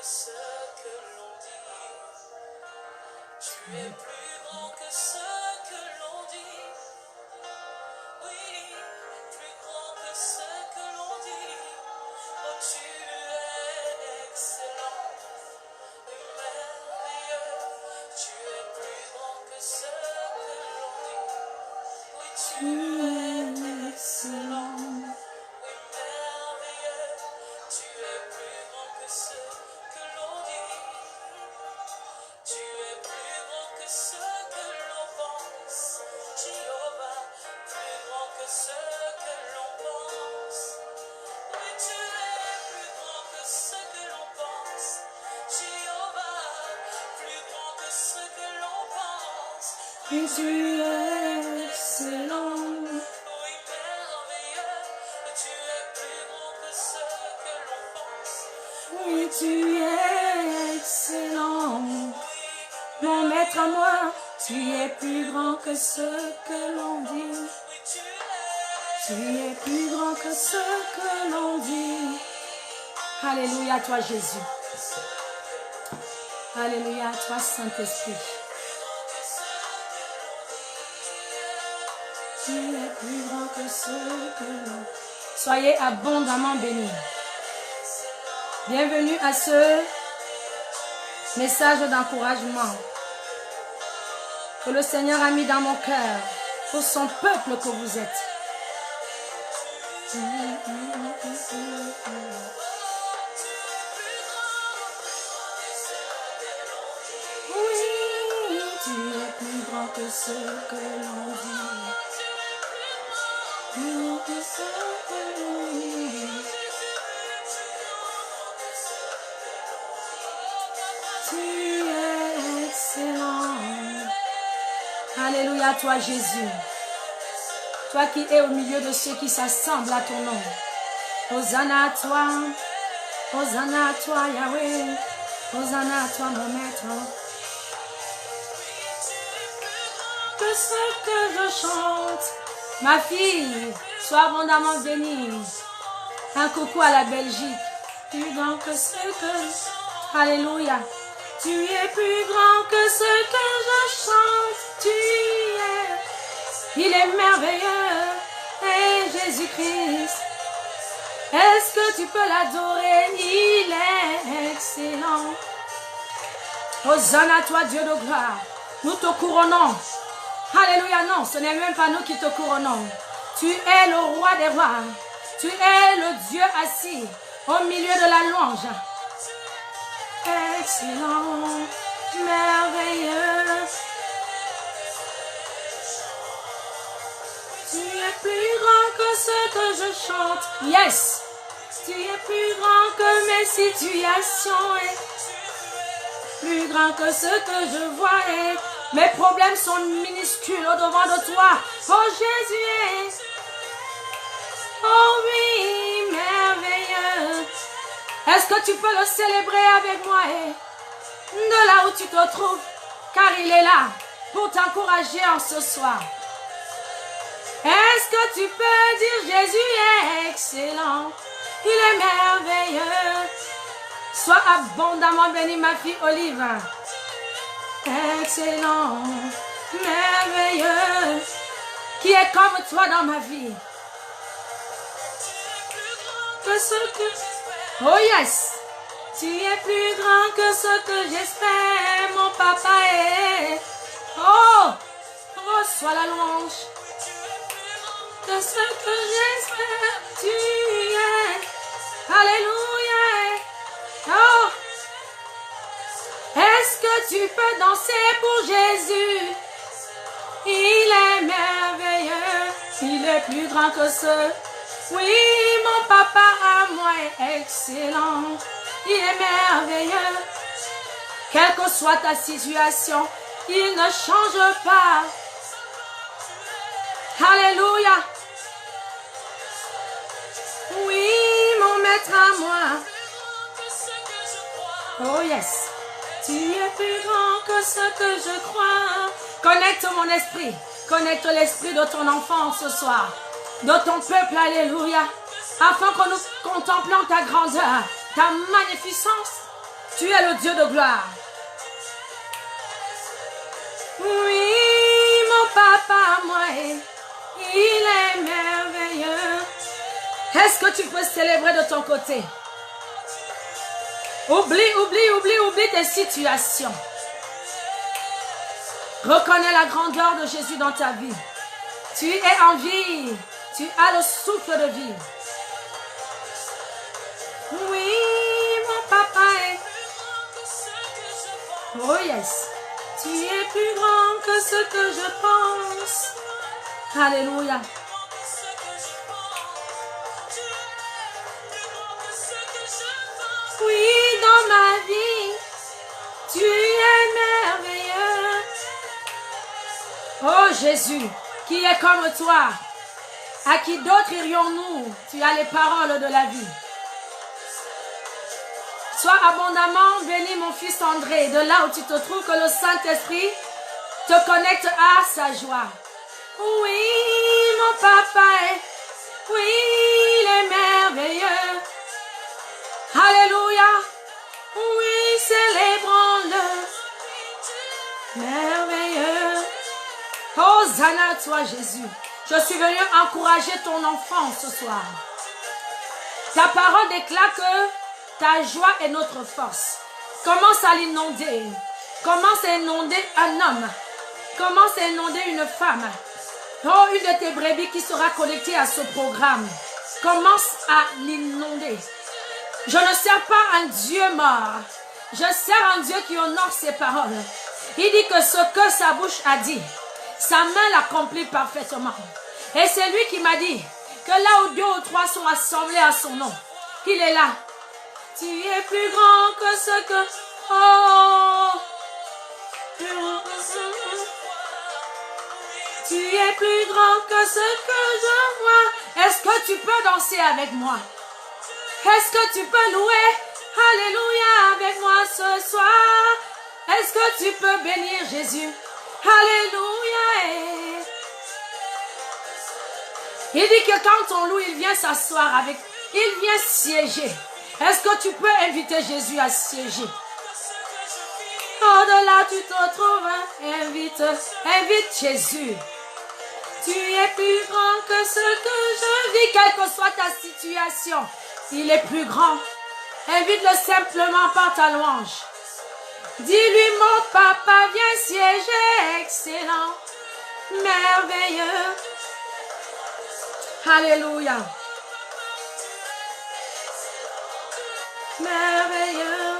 ce que l'on dit. Tu es plus grand que ce que l'on dit. Oui, plus grand que ce que l'on dit. Oh, tu es excellent et merveilleux. Tu es plus grand que ce que l'on dit. Oui, tu es excellent et merveilleux. Tu es plus grand que ce que l'on dit. Tu es plus grand que ce que l'on pense. Jéhovah, plus grand que ce que l'on pense. Oui, tu es plus grand que ce que l'on pense. Jéhovah, plus grand que ce que l'on pense. Et tu es excellent. Oui, merveilleux. Tu es plus grand que ce que l'on pense. Oui, tu es excellent. Mon maître à moi, tu es plus grand que ce que l'on dit. Oui, Tu es plus grand que ce que l'on dit. Alléluia à toi Jésus. Alléluia à toi Saint-Esprit. Tu es plus grand que ce que l'on dit. Soyez abondamment bénis. Bienvenue à ce message d'encouragement que le Seigneur a mis dans mon cœur pour son peuple que vous êtes. Oui, tu es plus grand que ce que l'on dit. Plus que ce que l'on dit. Tu es excellent. Alléluia à toi Jésus. Toi qui es au milieu de ceux qui s'assemblent à ton nom. Hosanna à toi. Hosanna à toi Yahweh. Hosanna à toi mon maître. Que ce que je chante. Ma fille, sois abondamment bénie. Un coucou à la Belgique. Plus grand que ce que... Alléluia. Tu es plus grand que ce que je chante. Tu es. Il est merveilleux. Et Jésus-Christ. Est-ce que tu peux l'adorer? Il est excellent. Hosanna à toi, Dieu de gloire. Nous te couronnons. Alléluia, non, ce n'est même pas nous qui te couronnons. Tu es le roi des rois. Tu es le Dieu assis au milieu de la louange. Excellent, merveilleux. Tu es plus grand que ce que je chante. Yes. Tu es plus grand que mes situations. Et plus grand que ce que je vois. Et mes problèmes sont minuscules au devant de toi. Oh Jésus est. Oh oui, merveilleux. Est-ce que tu peux le célébrer avec moi de là où tu te trouves? Car il est là pour t'encourager en ce soir. Est-ce que tu peux dire Jésus est excellent? Il est merveilleux. Sois abondamment bénie ma fille Olive. Excellent, merveilleux. Qui est comme toi dans ma vie? Que ce que... Oh yes! Tu es plus grand que ce que j'espère, mon papa est. Oh! Reçois la louange. Que ce que j'espère, tu es. Alléluia. Oh! Est-ce que tu peux danser pour Jésus? Il est merveilleux. Il est plus grand que ce. Oui, mon papa à moi est excellent. Il est merveilleux. Quelle que soit ta situation, il ne change pas. Alléluia. Oui, mon maître à moi. Oh yes. Tu es plus grand que ce que je crois. Connecte mon esprit. Connecte l'esprit de ton enfant ce soir. De ton peuple, alléluia. Afin que nous contemplions ta grandeur, ta magnificence. Tu es le Dieu de gloire. Oui, mon papa, moi, il est merveilleux. Est-ce que tu peux célébrer de ton côté? Oublie tes situations. Reconnais la grandeur de Jésus dans ta vie. Tu es en vie. Tu as le souffle de vie. Oui, mon papa est... Oh yes. Tu es plus grand que ce que je pense. Alléluia. Oui, dans ma vie, tu es merveilleux. Oh Jésus, qui est comme toi? À qui d'autre irions-nous? Tu as les paroles de la vie. Sois abondamment béni, mon fils André, de là où tu te trouves, que le Saint-Esprit te connecte à sa joie. Oui, mon papa est, oui, il est merveilleux. Alléluia. Oui, célébrons-le. Merveilleux. Hosanna à toi, Jésus. Je suis venu encourager ton enfant ce soir. Ta parole déclare que ta joie est notre force. Commence à l'inonder. Commence à inonder un homme. Commence à inonder une femme. Oh, une de tes brebis qui sera connectée à ce programme. Commence à l'inonder. Je ne sers pas un Dieu mort. Je sers un Dieu qui honore ses paroles. Il dit que ce que sa bouche a dit, sa main l'accomplit parfaitement. Et c'est lui qui m'a dit que là où 2 ou 3 sont assemblés à son nom, il est là. Tu es plus grand que ce que... Oh, tu es plus grand que ce que je vois. Est-ce que tu peux danser avec moi? Est-ce que tu peux louer? Alléluia avec moi ce soir. Est-ce que tu peux bénir Jésus? Alléluia. Il dit que quand on loue, il vient s'asseoir avec, il vient siéger. Est-ce que tu peux inviter Jésus à siéger? Au-delà, tu te trouves, invite Jésus. Tu es plus grand que ce que je vis, quelle que soit ta situation. Il est plus grand. Invite-le simplement par ta louange. Dis-lui, mon papa, viens siéger, excellent, merveilleux. Alléluia. Merveilleux.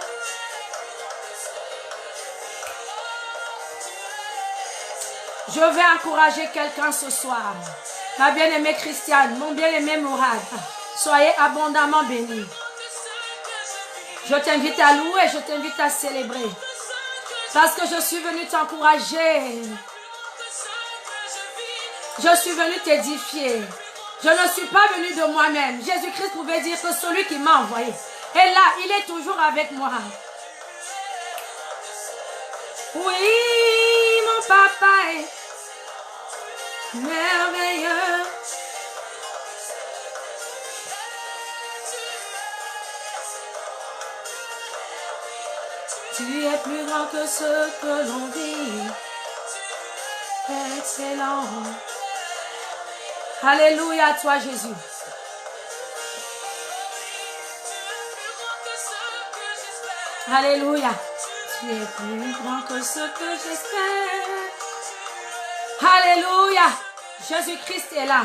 Je vais encourager quelqu'un ce soir. Ma bien-aimée Christiane, mon bien-aimé Mourad, soyez abondamment bénis. Je t'invite à louer, je t'invite à célébrer. Parce que je suis venue t'encourager. Je suis venue t'édifier. Je ne suis pas venue de moi-même. Jésus-Christ pouvait dire que celui qui m'a envoyé est là, il est toujours avec moi. Oui, mon papa est merveilleux. Tu es plus grand que ce que l'on dit. Excellent. Alléluia à toi, Jésus. Alléluia. Tu es plus grand que ce que j'espère. Alléluia. Jésus-Christ est là.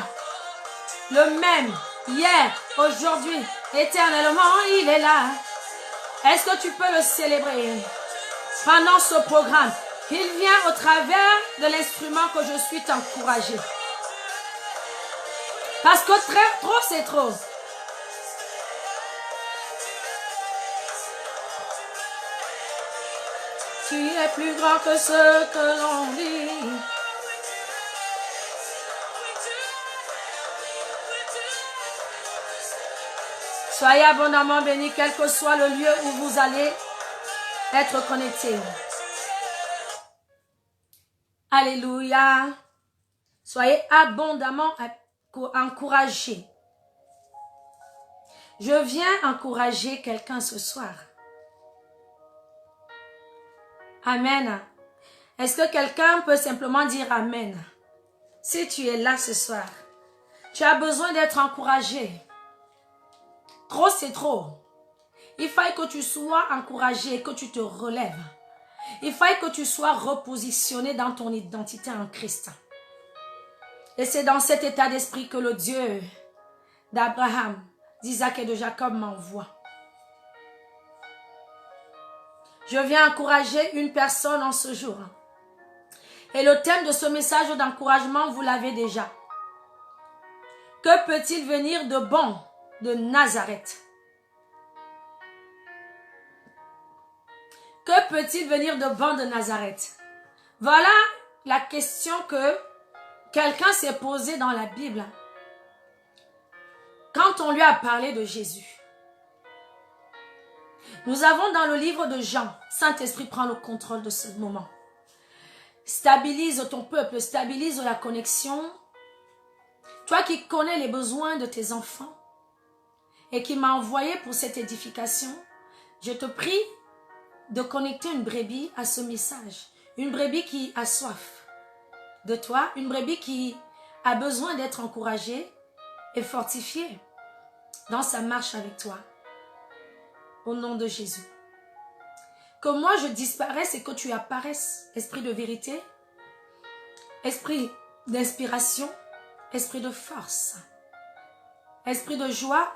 Le même, hier, aujourd'hui, éternellement, il est là. Est-ce que tu peux le célébrer pendant ce programme? Il vient au travers de l'instrument que je suis t'encourager. Parce que trop, c'est trop. Tu es plus grand que ce que l'on dit. Soyez abondamment bénis, quel que soit le lieu où vous allez être connectés. Alléluia. Soyez abondamment encouragés. Je viens encourager quelqu'un ce soir. Amen. Est-ce que quelqu'un peut simplement dire Amen? Si tu es là ce soir, tu as besoin d'être encouragé. Trop, c'est trop. Il faut que tu sois encouragé, que tu te relèves. Il faut que tu sois repositionné dans ton identité en Christ. Et c'est dans cet état d'esprit que le Dieu d'Abraham, d'Isaac et de Jacob m'envoie. Je viens encourager une personne en ce jour. Et le thème de ce message d'encouragement, vous l'avez déjà. Que peut-il venir de bon de Nazareth? Que peut-il venir de bon de Nazareth? Voilà la question que quelqu'un s'est posée dans la Bible quand on lui a parlé de Jésus. Nous avons dans le livre de Jean, Saint-Esprit prend le contrôle de ce moment. Stabilise ton peuple, stabilise la connexion. Toi qui connais les besoins de tes enfants et qui m'as envoyé pour cette édification, je te prie de connecter une brebis à ce message. Une brebis qui a soif de toi, une brebis qui a besoin d'être encouragée et fortifiée dans sa marche avec toi. Au nom de Jésus. Que moi je disparaisse et que tu apparaisses. Esprit de vérité, esprit d'inspiration, esprit de force, esprit de joie.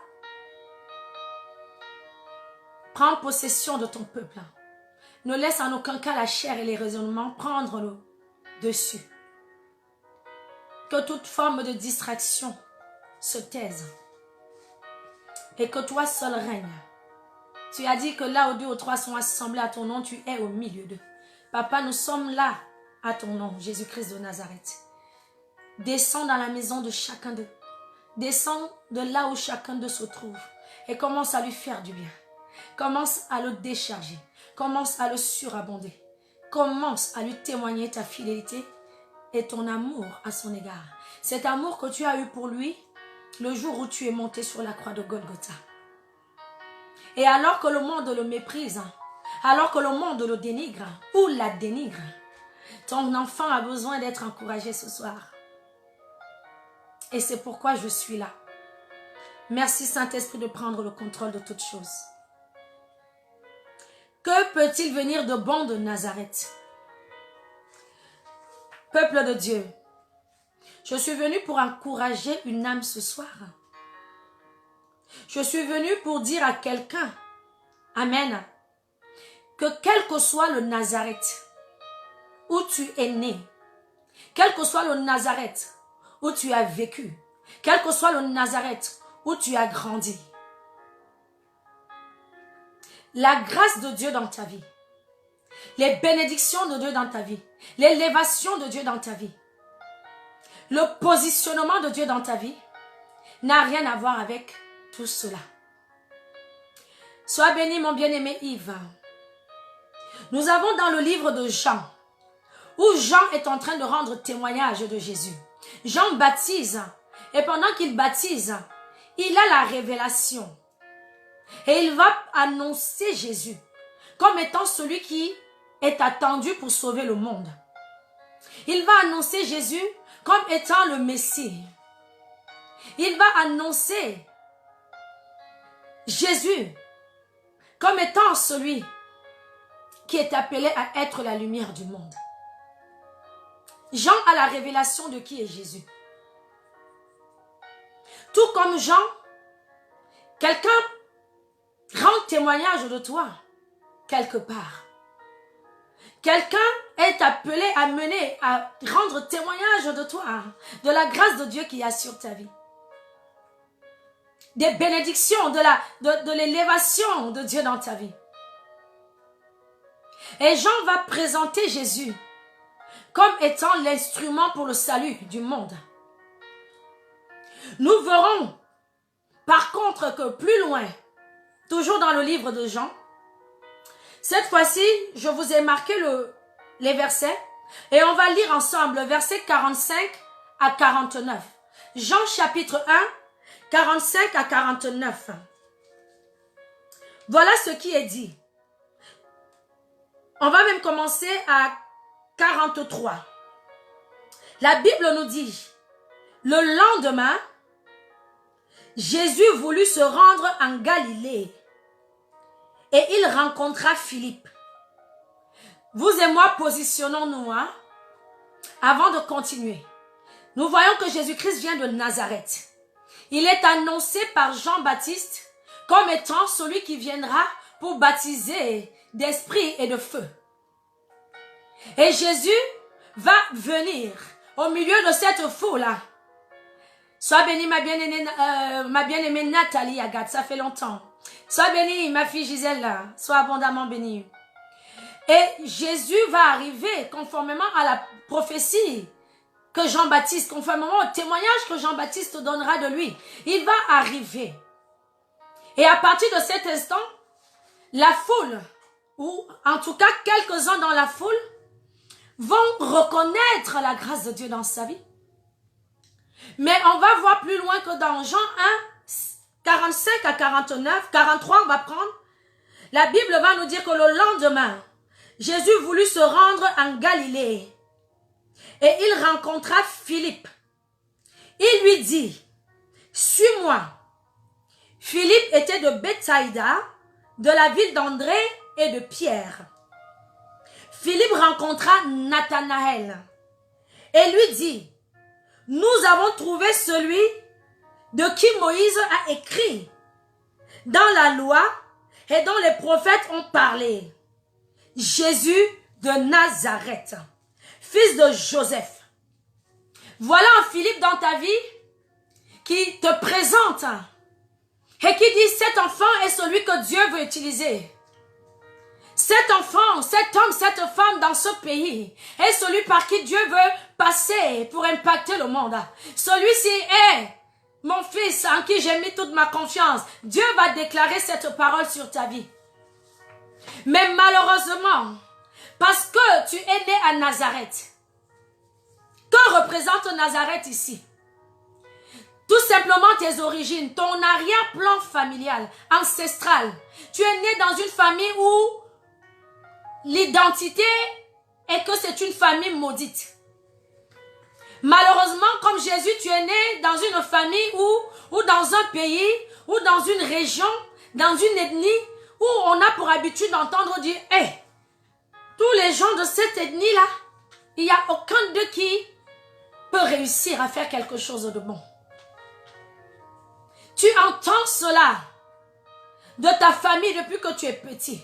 Prends possession de ton peuple. Ne laisse en aucun cas la chair et les raisonnements prendre le dessus. Que toute forme de distraction se taise. Et que toi seul règnes. Tu as dit que là où 2 ou 3 sont assemblés à ton nom, tu es au milieu d'eux. Papa, nous sommes là à ton nom, Jésus-Christ de Nazareth. Descends dans la maison de chacun d'eux. Descends de là où chacun d'eux se trouve. Et commence à lui faire du bien. Commence à le décharger. Commence à le surabonder. Commence à lui témoigner ta fidélité et ton amour à son égard. Cet amour que tu as eu pour lui le jour où tu es monté sur la croix de Golgotha. Et alors que le monde le méprise, alors que le monde le dénigre ou la dénigre, ton enfant a besoin d'être encouragé ce soir. Et c'est pourquoi je suis là. Merci Saint-Esprit de prendre le contrôle de toutes choses. Que peut-il venir de bon de Nazareth? Peuple de Dieu, je suis venu pour encourager une âme ce soir. Je suis venu pour dire à quelqu'un, Amen, que quel que soit le Nazareth où tu es né, quel que soit le Nazareth où tu as vécu, quel que soit le Nazareth où tu as grandi, la grâce de Dieu dans ta vie, les bénédictions de Dieu dans ta vie, l'élévation de Dieu dans ta vie, le positionnement de Dieu dans ta vie n'a rien à voir avec tout cela. Sois béni mon bien-aimé Yves. Nous avons dans le livre de Jean, où Jean est en train de rendre témoignage de Jésus. Jean baptise, et pendant qu'il baptise, il a la révélation. Et il va annoncer Jésus comme étant celui qui est attendu pour sauver le monde. Il va annoncer Jésus comme étant le Messie. Il va annoncer Jésus comme étant celui qui est appelé à être la lumière du monde. Jean a la révélation de qui est Jésus. Tout comme Jean, quelqu'un rend témoignage de toi quelque part. Quelqu'un est appelé à mener, à rendre témoignage de toi, de la grâce de Dieu qui assure ta vie. Des bénédictions, de l'élévation de Dieu dans ta vie. Et Jean va présenter Jésus comme étant l'instrument pour le salut du monde. Nous verrons par contre que plus loin, toujours dans le livre de Jean, cette fois-ci, je vous ai marqué les versets et on va lire ensemble versets 45 à 49. Jean chapitre 1, 45 à 49. Voilà ce qui est dit. On va même commencer à 43. La Bible nous dit, le lendemain, Jésus voulut se rendre en Galilée et il rencontra Philippe. Vous et moi, positionnons-nous avant de continuer. Nous voyons que Jésus-Christ vient de Nazareth. Il est annoncé par Jean-Baptiste comme étant celui qui viendra pour baptiser d'esprit et de feu. Et Jésus va venir au milieu de cette foule-là. Sois bénie ma bien-aimée Nathalie Agathe, ça fait longtemps. Sois bénie ma fille Gisèle, sois abondamment bénie. Et Jésus va arriver conformément à la prophétie que Jean-Baptiste, conformément au témoignage que Jean-Baptiste donnera de lui. Il va arriver. Et à partir de cet instant, la foule, ou en tout cas quelques-uns dans la foule, vont reconnaître la grâce de Dieu dans sa vie. Mais on va voir plus loin que dans Jean 1, 45 à 49, 43 on va prendre. La Bible va nous dire que le lendemain, Jésus voulut se rendre en Galilée et il rencontra Philippe. Il lui dit, suis-moi. Philippe était de Bethsaïda, de la ville d'André et de Pierre. Philippe rencontra Nathanaël et lui dit, nous avons trouvé celui de qui Moïse a écrit dans la loi et dont les prophètes ont parlé. Jésus de Nazareth, fils de Joseph. Voilà un Philippe dans ta vie qui te présente et qui dit cet enfant est celui que Dieu veut utiliser. Cet enfant, cet homme, cette femme dans ce pays est celui par qui Dieu veut passer pour impacter le monde. Celui-ci est mon fils en qui j'ai mis toute ma confiance. Dieu va déclarer cette parole sur ta vie. Mais malheureusement, parce que tu es né à Nazareth, que représente Nazareth ici? Tout simplement tes origines, ton arrière-plan familial, ancestral. Tu es né dans une famille où l'identité est que c'est une famille maudite. Malheureusement, comme Jésus, tu es né dans une famille ou dans un pays, ou dans une région, dans une ethnie, où on a pour habitude d'entendre dire, hey, tous les gens de cette ethnie-là, il n'y a aucun d'eux qui peut réussir à faire quelque chose de bon. Tu entends cela de ta famille depuis que tu es petit.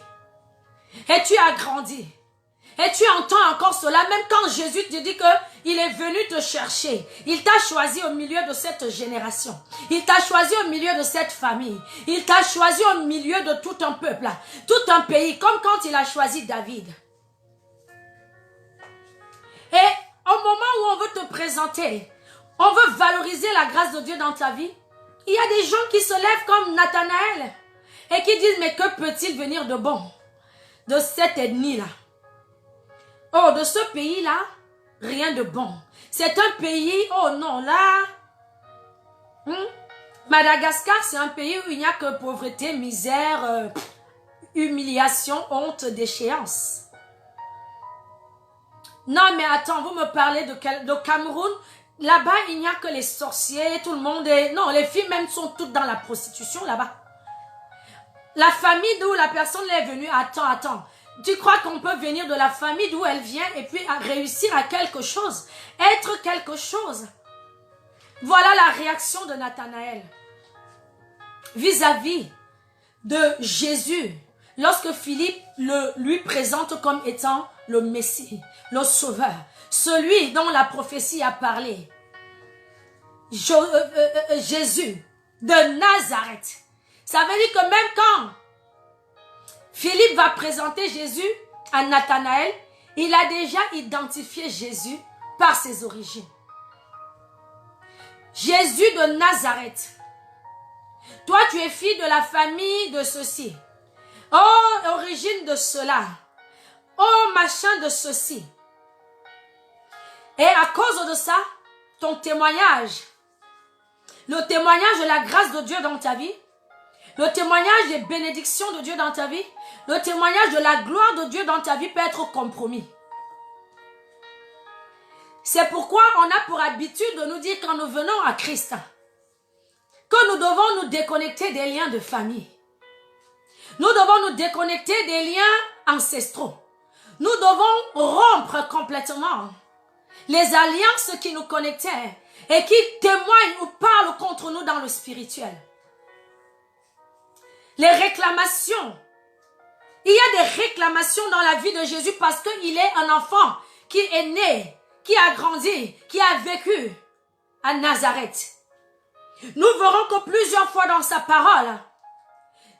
Et tu as grandi. Et tu entends encore cela, même quand Jésus te dit qu'il est venu te chercher. Il t'a choisi au milieu de cette génération. Il t'a choisi au milieu de cette famille. Il t'a choisi au milieu de tout un peuple, tout un pays, comme quand il a choisi David. Et au moment où on veut te présenter, on veut valoriser la grâce de Dieu dans ta vie, il y a des gens qui se lèvent comme Nathanaël et qui disent, mais que peut-il venir de bon de cette ethnie-là? Oh, de ce pays-là, rien de bon. C'est un pays, oh non, là, Madagascar, c'est un pays où il n'y a que pauvreté, misère, humiliation, honte, déchéance. Non, mais attends, vous me parlez de Cameroun. Là-bas, il n'y a que les sorciers, tout le monde est... Non, les filles même sont toutes dans la prostitution là-bas. La famille d'où la personne est venue, attends. Tu crois qu'on peut venir de la famille d'où elle vient et puis réussir à quelque chose, être quelque chose? Voilà la réaction de Nathanaël vis-à-vis de Jésus lorsque Philippe lui présente comme étant le Messie, le Sauveur, celui dont la prophétie a parlé. Jésus de Nazareth. Ça veut dire que même quand Philippe va présenter Jésus à Nathanaël, il a déjà identifié Jésus par ses origines. Jésus de Nazareth. Toi, tu es fille de la famille de ceci. Oh, origine de cela. Oh, machin de ceci. Et à cause de ça, ton témoignage, le témoignage de la grâce de Dieu dans ta vie, Le témoignage des bénédictions de Dieu dans ta vie, le témoignage de la gloire de Dieu dans ta vie peut être compromis. C'est pourquoi on a pour habitude de nous dire quand nous venons à Christ que nous devons nous déconnecter des liens de famille. Nous devons nous déconnecter des liens ancestraux. Nous devons rompre complètement les alliances qui nous connectaient et qui témoignent ou parlent contre nous dans le spirituel. Les réclamations. Il y a des réclamations dans la vie de Jésus parce qu'il est un enfant qui est né, qui a grandi, qui a vécu à Nazareth. Nous verrons que plusieurs fois dans sa parole,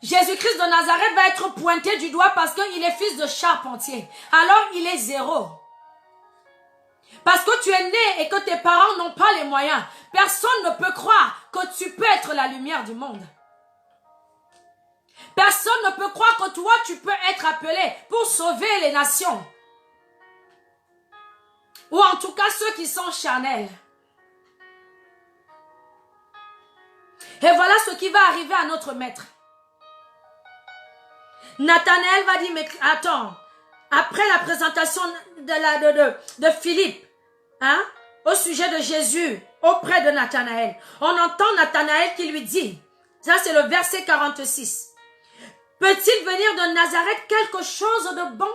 Jésus-Christ de Nazareth va être pointé du doigt parce qu'il est fils de charpentier. Alors il est zéro. Parce que tu es né et que tes parents n'ont pas les moyens. Personne ne peut croire que tu peux être la lumière du monde. Personne ne peut croire que toi tu peux être appelé pour sauver les nations. Ou en tout cas ceux qui sont charnels. Et voilà ce qui va arriver à notre maître. Nathanaël va dire, mais attends, après la présentation de Philippe, au sujet de Jésus, auprès de Nathanaël, on entend Nathanaël qui lui dit, ça c'est le verset 46, peut-il venir de Nazareth quelque chose de bon?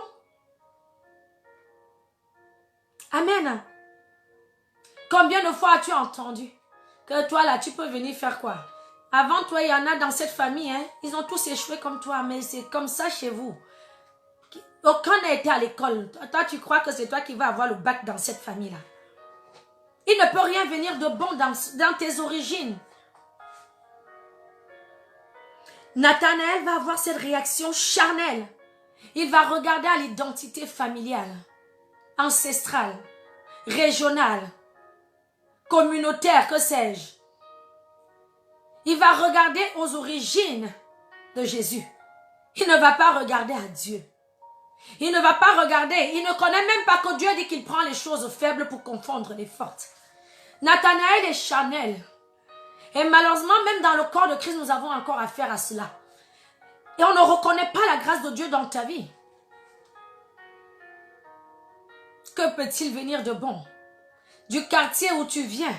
Amen. Combien de fois as-tu entendu que toi là, tu peux venir faire quoi? Avant toi, il y en a dans cette famille, ils ont tous échoué comme toi, mais c'est comme ça chez vous. Aucun n'a été à l'école. Toi, tu crois que c'est toi qui vas avoir le bac dans cette famille-là. Il ne peut rien venir de bon dans tes origines. Nathanaël va avoir cette réaction charnelle. Il va regarder à l'identité familiale, ancestrale, régionale, communautaire, que sais-je. Il va regarder aux origines de Jésus. Il ne va pas regarder à Dieu. Il ne va pas regarder. Il ne connaît même pas que Dieu dit qu'il prend les choses faibles pour confondre les fortes. Nathanaël est charnel. Et malheureusement, même dans le corps de Christ, nous avons encore affaire à cela. Et on ne reconnaît pas la grâce de Dieu dans ta vie. Que peut-il venir de bon? Du quartier où tu viens.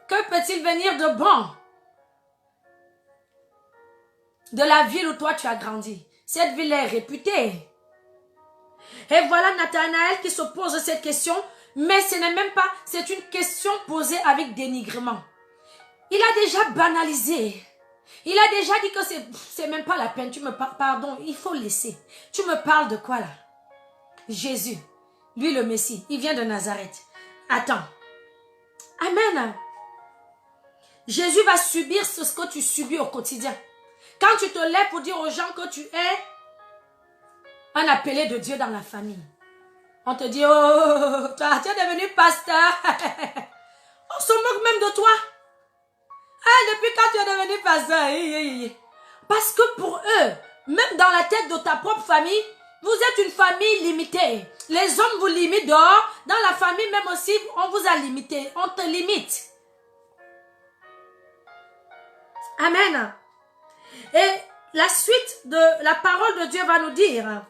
Que peut-il venir de bon? De la ville où toi tu as grandi. Cette ville est réputée. Et voilà Nathanaël qui se pose cette question, mais ce n'est même pas, c'est une question posée avec dénigrement. Il a déjà banalisé. Il a déjà dit que c'est même pas la peine. Tu me parles, pardon, il faut laisser. Tu me parles de quoi là? Jésus, lui le Messie, il vient de Nazareth. Attends. Amen. Jésus va subir ce que tu subis au quotidien. Quand tu te lèves pour dire aux gens que tu es un appelé de Dieu dans la famille. On te dit, oh, toi, tu es devenu pasteur. On se moque même de toi. Ah, depuis quand tu es devenu pasteur? Parce que pour eux, même dans la tête de ta propre famille, vous êtes une famille limitée. Les hommes vous limitent dehors. Dans la famille même aussi, on vous a limité. On te limite. Amen. Et la suite de la parole de Dieu va nous dire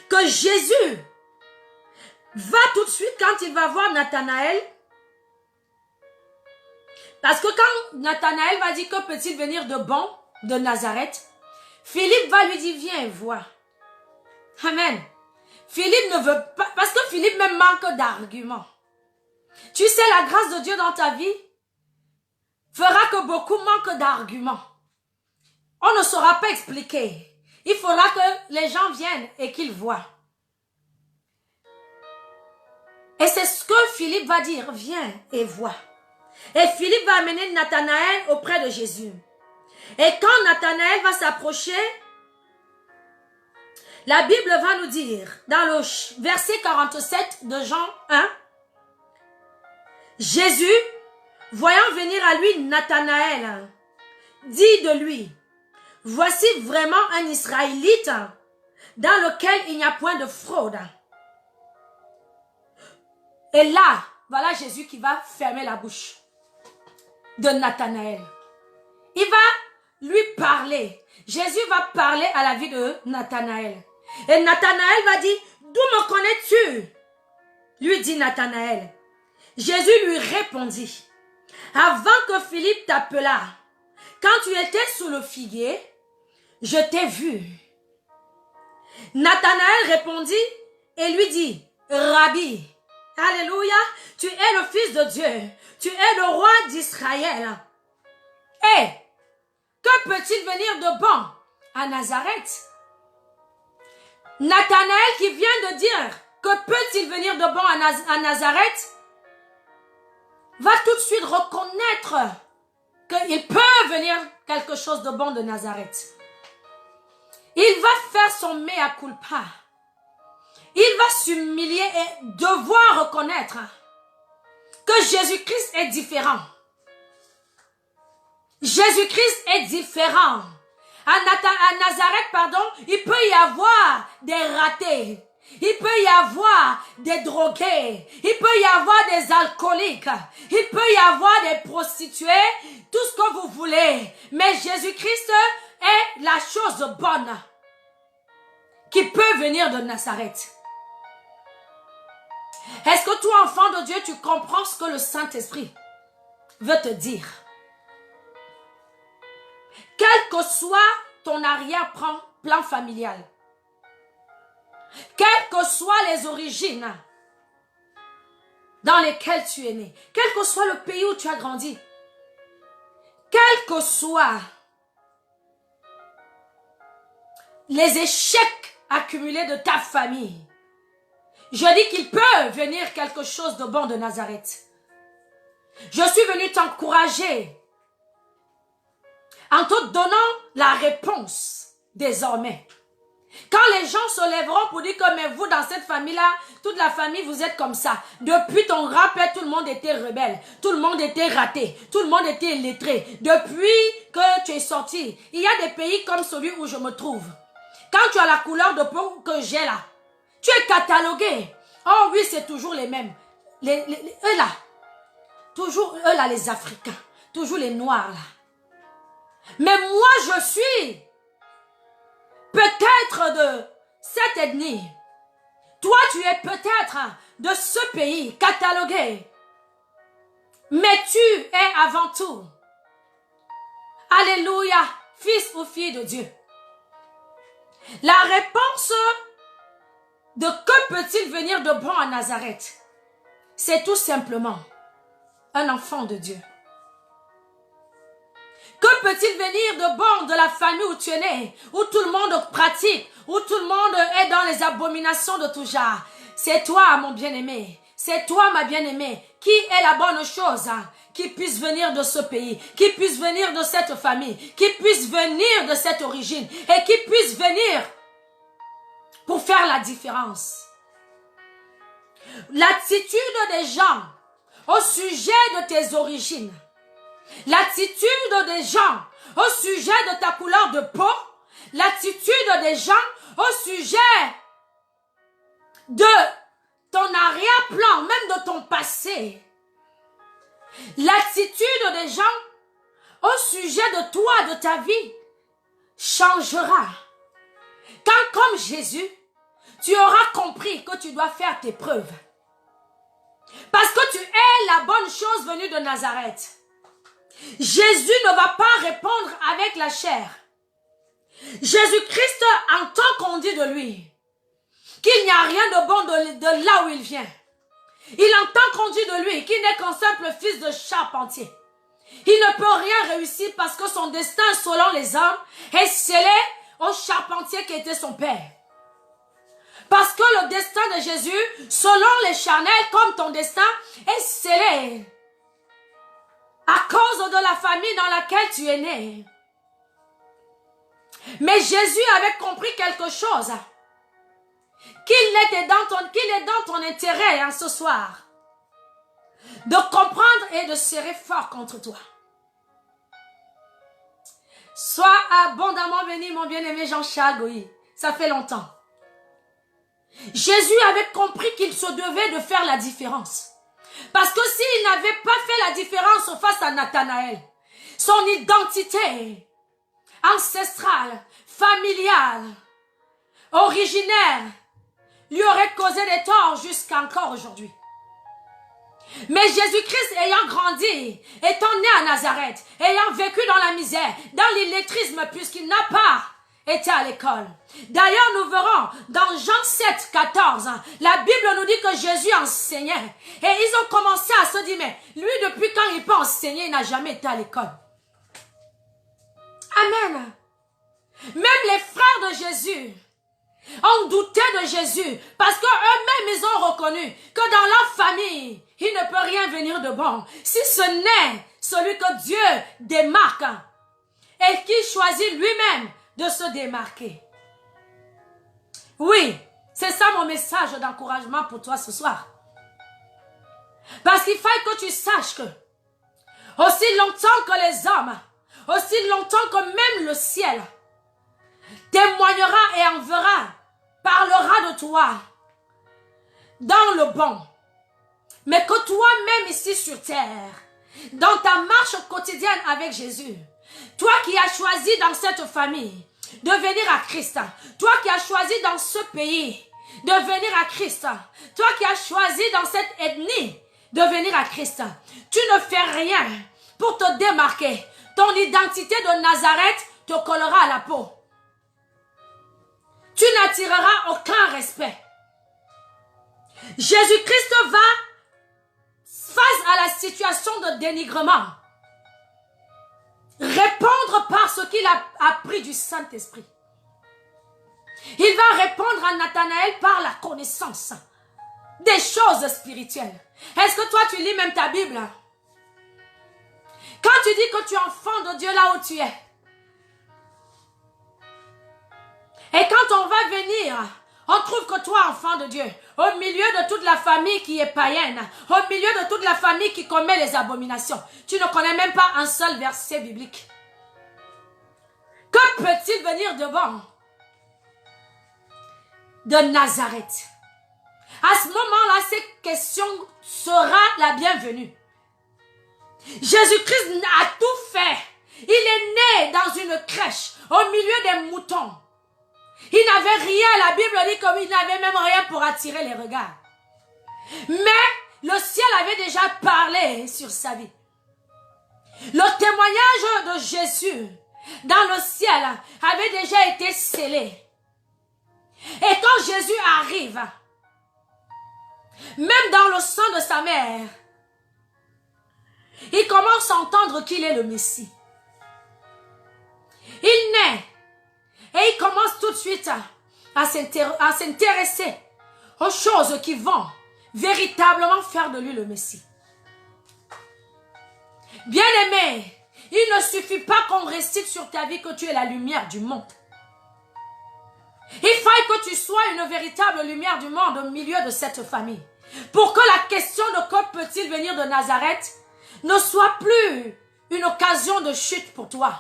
que Jésus va tout de suite quand il va voir Nathanaël. Parce que quand Nathanaël va dire que peut-il venir de bon, de Nazareth, Philippe va lui dire viens voir. Amen. Philippe ne veut pas, parce que Philippe même manque d'arguments. Tu sais, la grâce de Dieu dans ta vie fera que beaucoup manquent d'arguments. On ne saura pas expliquer. Il faudra que les gens viennent et qu'ils voient. Et c'est ce que Philippe va dire. Viens et vois. Et Philippe va amener Nathanaël auprès de Jésus. Et quand Nathanaël va s'approcher, la Bible va nous dire, dans le verset 47 de Jean 1, Jésus, voyant venir à lui Nathanaël, dit de lui, voici vraiment un Israélite dans lequel il n'y a point de fraude. Et là, voilà Jésus qui va fermer la bouche de Nathanaël. il va lui parler. Jésus va parler à la vie de Nathanaël. Et Nathanaël va dire, d'où me connais-tu? Lui dit Nathanaël. Jésus lui répondit, avant que Philippe t'appelât, quand tu étais sous le figuier, je t'ai vu. Nathanaël répondit et lui dit, Rabbi, alléluia, tu es le Fils de Dieu, tu es le roi d'Israël. Et que peut-il venir de bon à Nazareth? Nathanaël qui vient de dire que peut-il venir de bon à Nazareth va tout de suite reconnaître qu'il peut venir quelque chose de bon de Nazareth. Il va faire son mea culpa. Il va s'humilier et devoir reconnaître que Jésus-Christ est différent. Jésus-Christ est différent. À Nazareth, il peut y avoir des ratés. Il peut y avoir des drogués, il peut y avoir des alcooliques, il peut y avoir des prostituées, tout ce que vous voulez. Mais Jésus-Christ est la chose bonne qui peut venir de Nazareth. Est-ce que toi, enfant de Dieu, tu comprends ce que le Saint-Esprit veut te dire? Quel que soit ton arrière-plan familial, quelles que soient les origines dans lesquelles tu es né, quel que soit le pays où tu as grandi, quels que soient les échecs accumulés de ta famille, je dis qu'il peut venir quelque chose de bon de Nazareth. Je suis venu t'encourager en te donnant la réponse désormais. Quand les gens se lèveront pour dire que mais vous dans cette famille-là, toute la famille vous êtes comme ça. Depuis ton grand-père, tout le monde était rebelle, tout le monde était raté, tout le monde était illettré. Depuis que tu es sorti, il y a des pays comme celui où je me trouve. Quand tu as la couleur de peau que j'ai là, tu es catalogué. Oh oui, c'est toujours les mêmes. Eux là, toujours eux là, les Africains, toujours les Noirs là. Mais moi je suis peut-être de cette ethnie. Toi, tu es peut-être de ce pays catalogué. Mais tu es avant tout, alléluia, fils ou fille de Dieu. La réponse de que peut-il venir de bon à Nazareth, c'est tout simplement un enfant de Dieu. Que peut-il venir de bon de la famille où tu es né, où tout le monde pratique, où tout le monde est dans les abominations de tout genre? C'est toi, mon bien-aimé. C'est toi, ma bien-aimée. Qui est la bonne chose qui puisse venir de ce pays, qui puisse venir de cette famille, qui puisse venir de cette origine et qui puisse venir pour faire la différence? L'attitude des gens au sujet de tes origines, l'attitude des gens au sujet de ta couleur de peau, l'attitude des gens au sujet de ton arrière-plan, même de ton passé, l'attitude des gens au sujet de toi, de ta vie, changera. Quand, comme Jésus, tu auras compris que tu dois faire tes preuves. Parce que tu es la bonne chose venue de Nazareth. Jésus ne va pas répondre avec la chair. Jésus-Christ entend qu'on dit de lui qu'il n'y a rien de bon de là où il vient. Il entend qu'on dit de lui qu'il n'est qu'un simple fils de charpentier. Il ne peut rien réussir parce que son destin, selon les hommes, est scellé au charpentier qui était son père. Parce que le destin de Jésus, selon les charnels, comme ton destin, est scellé à cause de la famille dans laquelle tu es né. Mais Jésus avait compris quelque chose, qu'il est dans ton intérêt ce soir, de comprendre et de serrer fort contre toi. Sois abondamment béni, mon bien-aimé Jean-Charles Goyi. Ça fait longtemps. Jésus avait compris qu'il se devait de faire la différence. Parce que s'il n'avait pas fait la différence face à Nathanaël, son identité ancestrale, familiale, originaire, lui aurait causé des torts jusqu'à encore aujourd'hui. Mais Jésus-Christ ayant grandi, étant né à Nazareth, ayant vécu dans la misère, dans l'illettrisme, puisqu'il n'a pas été à l'école. D'ailleurs, nous verrons dans Jean 7, 14, la Bible nous dit que Jésus enseignait. Et ils ont commencé à se dire, mais lui, depuis quand il peut enseigner, il n'a jamais été à l'école. Amen. Même les frères de Jésus ont douté de Jésus parce qu'eux-mêmes, ils ont reconnu que dans leur famille, il ne peut rien venir de bon. Si ce n'est celui que Dieu démarque et qui choisit lui-même de se démarquer. Oui, c'est ça mon message d'encouragement pour toi ce soir. Parce qu'il faut que tu saches que aussi longtemps que les hommes, aussi longtemps que même le ciel témoignera et enverra, parlera de toi dans le bon. Mais que toi-même ici sur terre, dans ta marche quotidienne avec Jésus, toi qui as choisi dans cette famille de venir à Christ, toi qui as choisi dans ce pays de venir à Christ, toi qui as choisi dans cette ethnie de venir à Christ, tu ne fais rien pour te démarquer. Ton identité de Nazareth te collera à la peau. Tu n'attireras aucun respect. Jésus-Christ va face à la situation de dénigrement répondre par ce qu'il a appris du Saint-Esprit. Il va répondre à Nathanaël par la connaissance des choses spirituelles. Est-ce que toi tu lis même ta Bible? Quand tu dis que tu es enfant de Dieu là où tu es, et quand on va venir, on trouve que toi, enfant de Dieu, au milieu de toute la famille qui est païenne, au milieu de toute la famille qui commet les abominations, tu ne connais même pas un seul verset biblique. Que peut-il venir de bon? De Nazareth. À ce moment-là, cette question sera la bienvenue. Jésus-Christ a tout fait. Il est né dans une crèche, au milieu des moutons. Il n'avait rien, la Bible dit qu'il n'avait même rien pour attirer les regards. Mais le ciel avait déjà parlé sur sa vie. Le témoignage de Jésus dans le ciel avait déjà été scellé. Et quand Jésus arrive, même dans le sein de sa mère, il commence à entendre qu'il est le Messie. Il naît. Et il commence tout de suite à s'intéresser aux choses qui vont véritablement faire de lui le Messie. Bien-aimé, il ne suffit pas qu'on récite sur ta vie que tu es la lumière du monde. Il faut que tu sois une véritable lumière du monde au milieu de cette famille. Pour que la question de que peut-il venir de Nazareth ne soit plus une occasion de chute pour toi.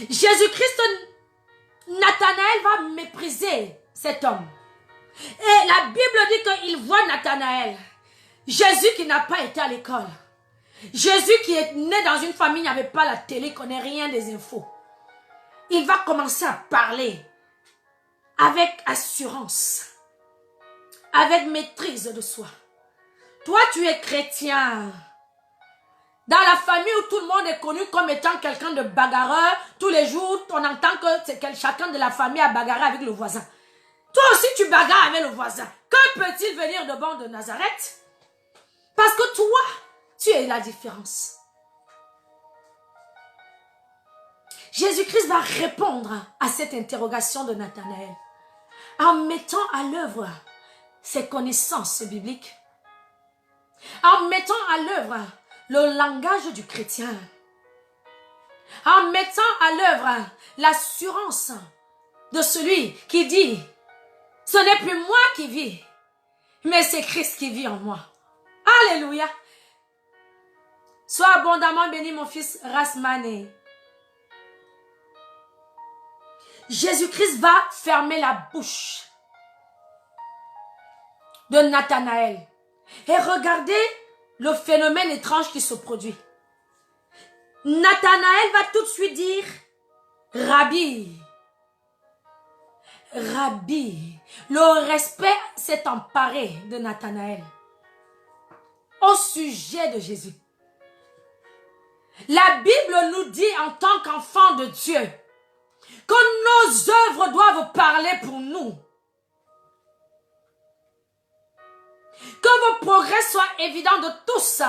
Jésus-Christ, Nathanaël va mépriser cet homme. Et la Bible dit qu'il voit Nathanaël. Jésus qui n'a pas été à l'école. Jésus qui est né dans une famille, n'avait pas la télé, ne connaît rien des infos. Il va commencer à parler avec assurance, avec maîtrise de soi. Toi, tu es chrétien. Dans la famille où tout le monde est connu comme étant quelqu'un de bagarreur, tous les jours, on entend que chacun de la famille a bagarré avec le voisin. Toi aussi, tu bagarres avec le voisin. Que peut-il venir de bon de Nazareth? Parce que toi, tu es la différence. Jésus-Christ va répondre à cette interrogation de Nathanaël en mettant à l'œuvre ses connaissances bibliques, en mettant à l'œuvre le langage du chrétien, en mettant à l'œuvre l'assurance de celui qui dit « Ce n'est plus moi qui vis, mais c'est Christ qui vit en moi. » Alléluia. Sois abondamment béni mon fils Rasmane. Jésus-Christ va fermer la bouche de Nathanaël. Et regardez le phénomène étrange qui se produit. Nathanaël va tout de suite dire, Rabbi, Rabbi. Le respect s'est emparé de Nathanaël au sujet de Jésus. La Bible nous dit en tant qu'enfants de Dieu que nos œuvres doivent parler pour nous. Que vos progrès soient évidents de tous.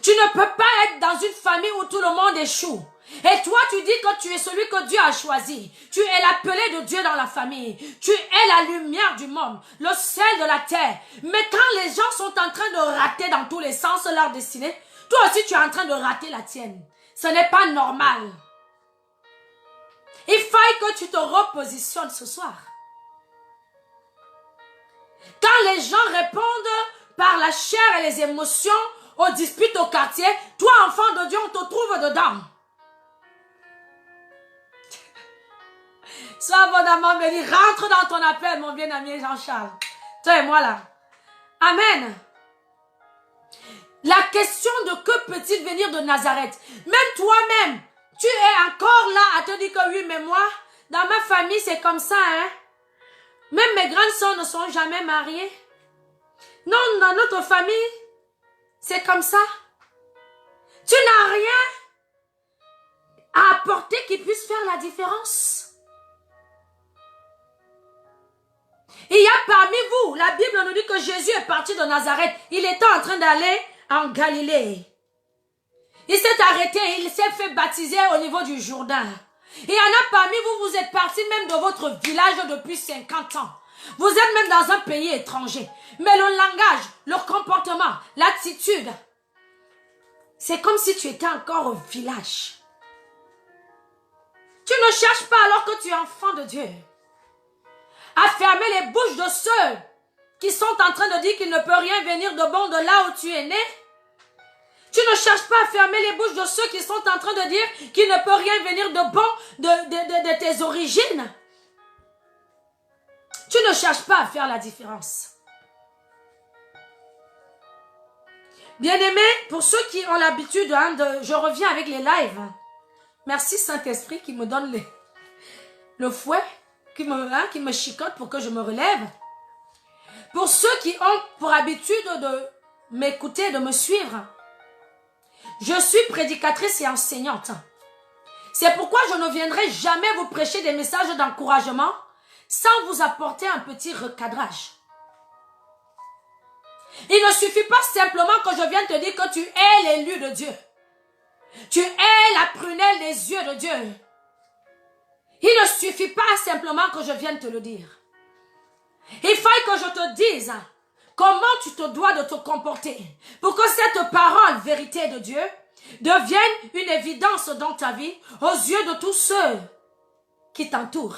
Tu ne peux pas être dans une famille où tout le monde échoue. Et toi, tu dis que tu es celui que Dieu a choisi. Tu es l'appelé de Dieu dans la famille. Tu es la lumière du monde, le sel de la terre. Mais quand les gens sont en train de rater dans tous les sens leur destinée, toi aussi tu es en train de rater la tienne. Ce n'est pas normal. Il faille que tu te repositionnes ce soir. Quand les gens répondent par la chair et les émotions aux disputes au quartier, toi, enfant de Dieu, on te trouve dedans. Sois abondamment béni. Rentre dans ton appel, mon bien-aimé Jean-Charles. Toi et moi là. Amen. La question de que peut-il venir de Nazareth? Même toi-même, tu es encore là à te dire que oui, mais moi, dans ma famille, c'est comme ça, hein. Même mes grandes sœurs ne sont jamais mariées. Non, dans notre famille, c'est comme ça. Tu n'as rien à apporter qui puisse faire la différence. Il y a parmi vous, la Bible nous dit que Jésus est parti de Nazareth. Il était en train d'aller en Galilée. Il s'est arrêté, il s'est fait baptiser au niveau du Jourdain. Il y en a parmi vous, vous êtes partis même de votre village depuis 50 ans. Vous êtes même dans un pays étranger. Mais le langage, le comportement, l'attitude, c'est comme si tu étais encore au village. Tu ne cherches pas alors que tu es enfant de Dieu à fermer les bouches de ceux qui sont en train de dire qu'il ne peut rien venir de bon de là où tu es né. Tu ne cherches pas à fermer les bouches de ceux qui sont en train de dire qu'il ne peut rien venir de bon de tes origines. Tu ne cherches pas à faire la différence. Bien-aimés, pour ceux qui ont l'habitude, je reviens avec les lives. Merci Saint-Esprit qui me donne le fouet, qui me chicote pour que je me relève. Pour ceux qui ont pour habitude de m'écouter, de me suivre, je suis prédicatrice et enseignante. C'est pourquoi je ne viendrai jamais vous prêcher des messages d'encouragement sans vous apporter un petit recadrage. Il ne suffit pas simplement que je vienne te dire que tu es l'élu de Dieu. Tu es la prunelle des yeux de Dieu. Il ne suffit pas simplement que je vienne te le dire. Il faut que je te dise comment tu te dois de te comporter pour que cette parole, vérité de Dieu, devienne une évidence dans ta vie aux yeux de tous ceux qui t'entourent.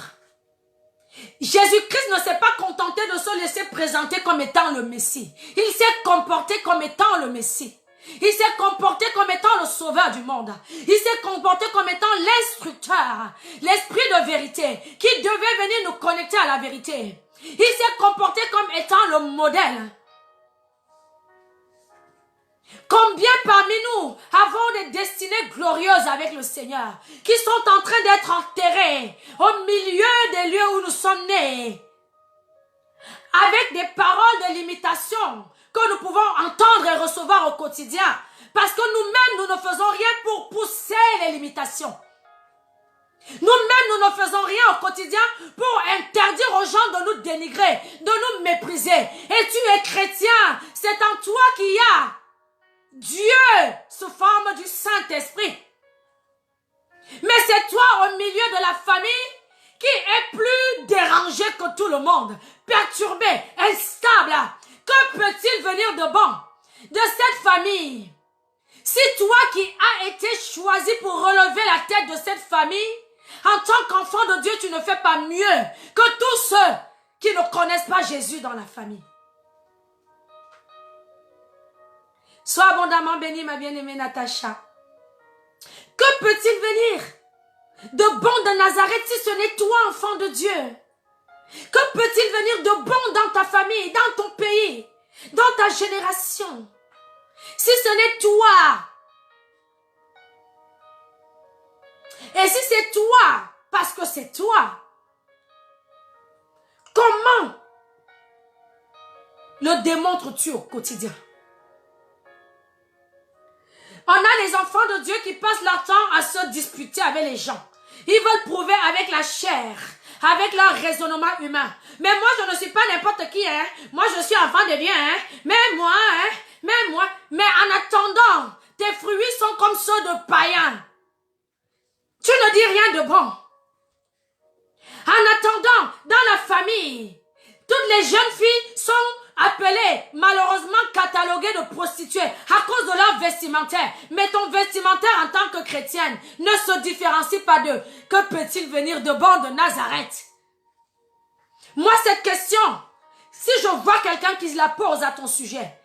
Jésus-Christ ne s'est pas contenté de se laisser présenter comme étant le Messie. Il s'est comporté comme étant le Messie. Il s'est comporté comme étant le sauveur du monde. Il s'est comporté comme étant l'instructeur, l'esprit de vérité qui devait venir nous connecter à la vérité. Il s'est comporté comme étant le modèle. Combien parmi nous avons des destinées glorieuses avec le Seigneur, qui sont en train d'être enterrés au milieu des lieux où nous sommes nés, avec des paroles de limitation que nous pouvons entendre et recevoir au quotidien, parce que nous-mêmes, nous ne faisons rien pour pousser les limitations. Nous-mêmes, nous ne faisons rien au quotidien pour interdire aux gens de nous dénigrer, de nous mépriser. Et tu es chrétien, c'est en toi qu'il y a Dieu sous forme du Saint-Esprit. Mais c'est toi au milieu de la famille qui est plus dérangé que tout le monde, perturbé, instable. Que peut-il venir de bon de cette famille? Si toi qui as été choisi pour relever la tête de cette famille, en tant qu'enfant de Dieu, tu ne fais pas mieux que tous ceux qui ne connaissent pas Jésus dans la famille. Sois abondamment bénie, ma bien-aimée Natacha. Que peut-il venir de bon de Nazareth si ce n'est toi, enfant de Dieu? Que peut-il venir de bon dans ta famille, dans ton pays, dans ta génération? Si ce n'est toi, et si c'est toi, parce que c'est toi, comment le démontres-tu au quotidien? On a les enfants de Dieu qui passent leur temps à se disputer avec les gens. Ils veulent prouver avec la chair, avec leur raisonnement humain. Mais moi, je ne suis pas n'importe qui, hein. Moi, je suis enfant de Dieu, hein. Mais moi, hein. Mais moi. Mais en attendant, tes fruits sont comme ceux de païens. Tu ne dis rien de bon. En attendant, dans la famille, toutes les jeunes filles sont appelées, malheureusement cataloguées de prostituées à cause de leur vestimentaire. Mais ton vestimentaire en tant que chrétienne ne se différencie pas d'eux. Que peut-il venir de bon de Nazareth? Moi, cette question, si je vois quelqu'un qui la pose à ton sujet,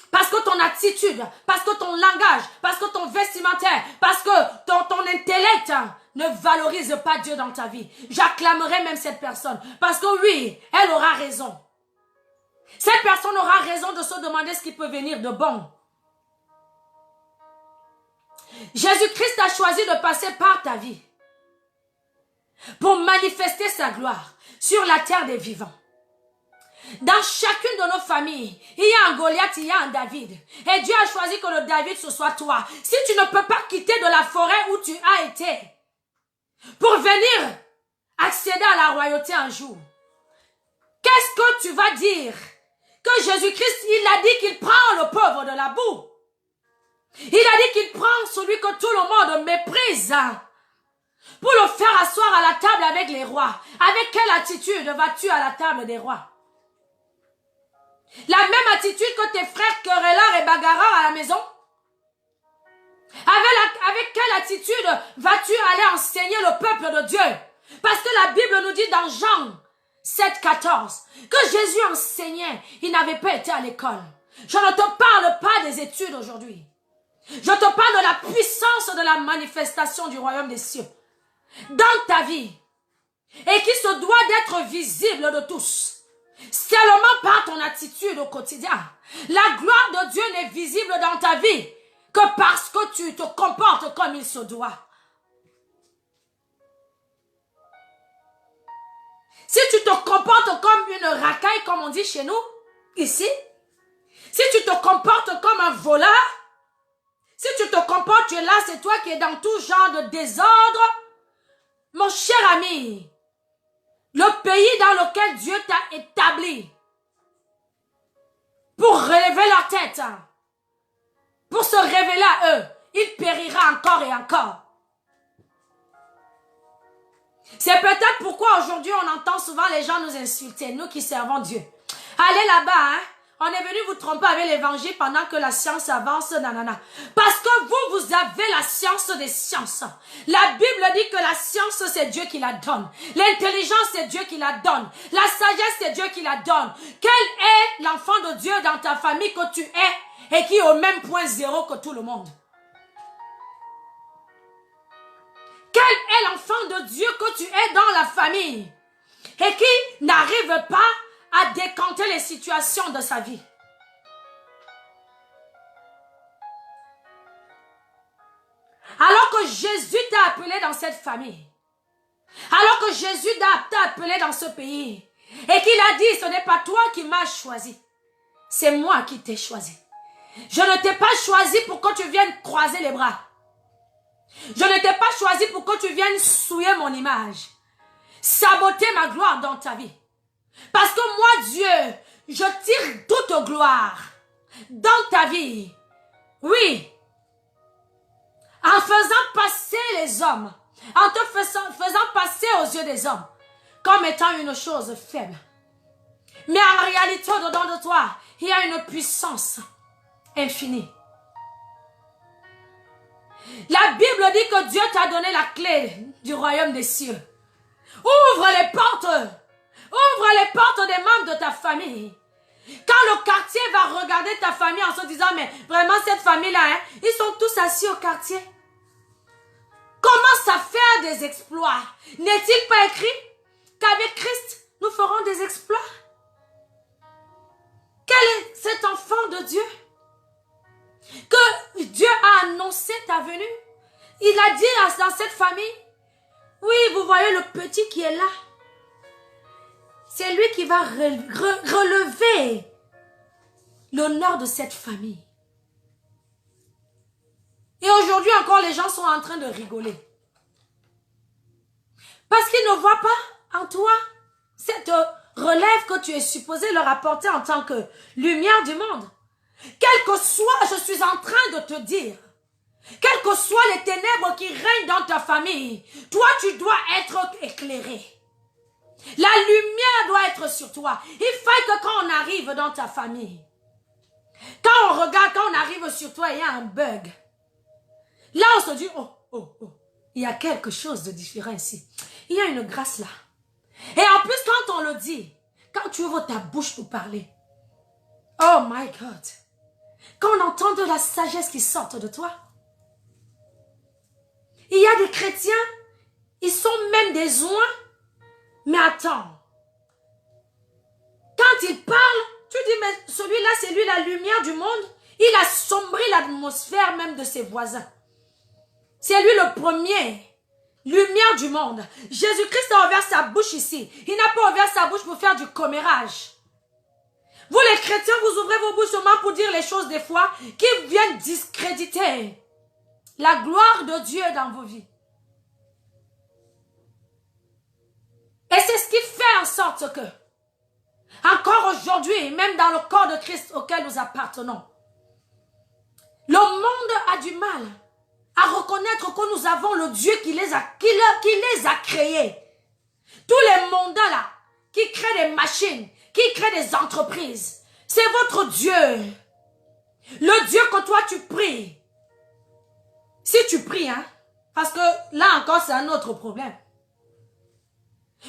parce que ton attitude, parce que ton langage, parce que ton vestimentaire, parce que ton intellect ne valorise pas Dieu dans ta vie, j'acclamerai même cette personne. Parce que oui, elle aura raison. Cette personne aura raison de se demander ce qui peut venir de bon. Jésus-Christ a choisi de passer par ta vie pour manifester sa gloire sur la terre des vivants. Dans chacune de nos familles, il y a un Goliath, il y a un David. Et Dieu a choisi que le David, ce soit toi. Si tu ne peux pas quitter de la forêt où tu as été pour venir accéder à la royauté un jour, qu'est-ce que tu vas dire? Que Jésus-Christ, il a dit qu'il prend le pauvre de la boue. Il a dit qu'il prend celui que tout le monde méprise pour le faire asseoir à la table avec les rois. Avec quelle attitude vas-tu à la table des rois? La même attitude que tes frères querelleurs et bagarreurs à la maison? Avec quelle attitude vas-tu aller enseigner le peuple de Dieu? Parce que la Bible nous dit dans Jean 7,14 que Jésus enseignait, il n'avait pas été à l'école. Je ne te parle pas des études aujourd'hui. Je te parle de la puissance de la manifestation du royaume des cieux dans ta vie et qui se doit d'être visible de tous. Seulement par ton attitude au quotidien. La gloire de Dieu n'est visible dans ta vie que parce que tu te comportes comme il se doit. Si tu te comportes comme une racaille, comme on dit chez nous, ici, si tu te comportes comme un voleur, si tu te comportes, tu es là, c'est toi qui es dans tout genre de désordre, mon cher ami, le pays dans lequel Dieu t'a établi pour relever leur tête, pour se révéler à eux, il périra encore et encore. C'est peut-être pourquoi aujourd'hui on entend souvent les gens nous insulter, nous qui servons Dieu. Allez là-bas, hein. On est venu vous tromper avec l'évangile pendant que la science avance, nanana. Parce que vous avez la science des sciences. La Bible dit que la science, c'est Dieu qui la donne. L'intelligence, c'est Dieu qui la donne. La sagesse, c'est Dieu qui la donne. Quel est l'enfant de Dieu dans ta famille que tu es et qui est au même point zéro que tout le monde? Quel est l'enfant de Dieu que tu es dans la famille et qui n'arrive pas à décanter les situations de sa vie? Alors que Jésus t'a appelé dans cette famille, alors que Jésus t'a appelé dans ce pays, et qu'il a dit, ce n'est pas toi qui m'as choisi, c'est moi qui t'ai choisi. Je ne t'ai pas choisi pour que tu viennes croiser les bras. Je ne t'ai pas choisi pour que tu viennes souiller mon image, saboter ma gloire dans ta vie. Parce que moi, Dieu, je tire toute gloire dans ta vie. Oui. En faisant passer les hommes, en te faisant passer aux yeux des hommes, comme étant une chose faible. Mais en réalité, dedans de toi, il y a une puissance infinie. La Bible dit que Dieu t'a donné la clé du royaume des cieux. Ouvre les portes. Ouvre les portes des membres de ta famille. Quand le quartier va regarder ta famille en se disant, mais vraiment cette famille-là, hein, ils sont tous assis au quartier. Commence à faire des exploits. N'est-il pas écrit qu'avec Christ, nous ferons des exploits? Quel est cet enfant de Dieu? Que venu. Il a dit dans cette famille, oui, vous voyez le petit qui est là. C'est lui qui va relever l'honneur de cette famille. Et aujourd'hui encore, les gens sont en train de rigoler. Parce qu'ils ne voient pas en toi cette relève que tu es supposé leur apporter en tant que lumière du monde. Quel que soit, je suis en train de te dire, quelles que soient les ténèbres qui règnent dans ta famille, toi tu dois être éclairé. La lumière doit être sur toi. Il faut que quand on arrive dans ta famille, quand on regarde, quand on arrive sur toi, il y a un bug. Là, on se dit, oh, il y a quelque chose de différent ici. Il y a une grâce là. Et en plus, quand on le dit, quand tu ouvres ta bouche pour parler, oh my God, quand on entend de la sagesse qui sort de toi, il y a des chrétiens, ils sont même des oins, mais attends, quand ils parlent, tu dis, mais celui-là, c'est lui la lumière du monde, il a sombré l'atmosphère même de ses voisins. C'est lui le premier. Lumière du monde. Jésus-Christ a ouvert sa bouche ici. Il n'a pas ouvert sa bouche pour faire du commérage. Vous les chrétiens, vous ouvrez vos bouches seulement pour dire les choses des fois qui viennent discréditer la gloire de Dieu dans vos vies. Et c'est ce qui fait en sorte que, encore aujourd'hui, même dans le corps de Christ auquel nous appartenons, le monde a du mal à reconnaître que nous avons le Dieu qui les a créés. Tous les mondains là, qui créent des machines, qui créent des entreprises, c'est votre Dieu. Le Dieu que toi tu pries. Si tu pries, hein, parce que là encore c'est un autre problème.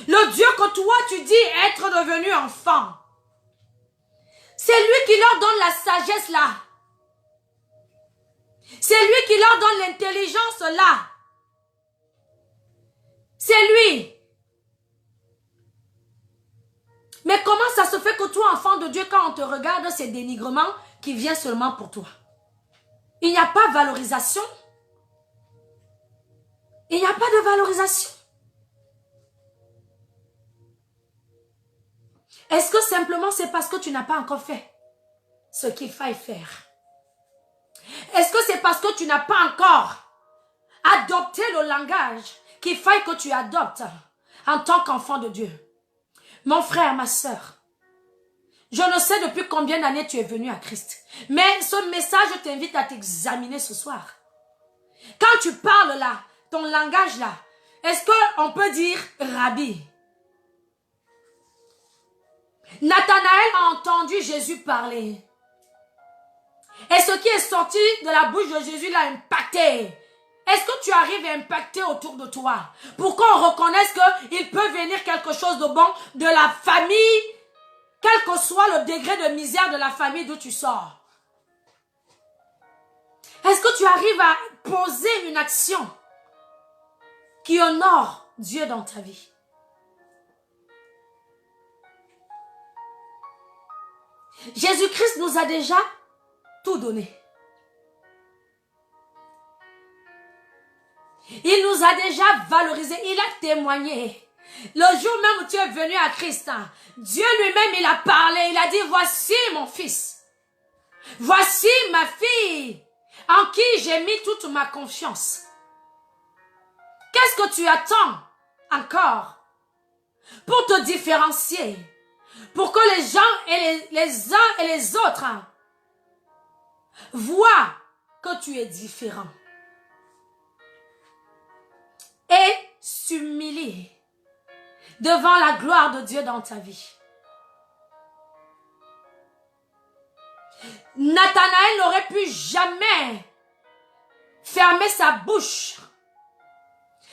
Le Dieu que toi tu dis être devenu enfant, c'est lui qui leur donne la sagesse là. C'est lui qui leur donne l'intelligence là. C'est lui. Mais comment ça se fait que toi, enfant de Dieu, quand on te regarde, c'est dénigrement qui vient seulement pour toi? Il n'y a pas de valorisation. Il n'y a pas de valorisation. Est-ce que simplement c'est parce que tu n'as pas encore fait ce qu'il faille faire? Est-ce que c'est parce que tu n'as pas encore adopté le langage qu'il faille que tu adoptes en tant qu'enfant de Dieu? Mon frère, ma soeur, je ne sais depuis combien d'années tu es venu à Christ, mais ce message t'invite à t'examiner ce soir. Quand tu parles là, ton langage là, est-ce qu'on peut dire Rabbi? Nathanaël a entendu Jésus parler. Et ce qui est sorti de la bouche de Jésus l'a impacté. Est-ce que tu arrives à impacter autour de toi pour qu'on reconnaisse qu'il peut venir quelque chose de bon de la famille, quel que soit le degré de misère de la famille d'où tu sors? Est-ce que tu arrives à poser une action qui honore Dieu dans ta vie? Jésus-Christ nous a déjà tout donné. Il nous a déjà valorisé, il a témoigné. Le jour même où tu es venu à Christ, Dieu lui-même, il a parlé, il a dit, voici mon fils, voici ma fille, en qui j'ai mis toute ma confiance. Qu'est-ce que tu attends encore pour te différencier, pour que les gens et les uns et les autres voient que tu es différent et s'humilier devant la gloire de Dieu dans ta vie? Nathanaël n'aurait pu jamais fermer sa bouche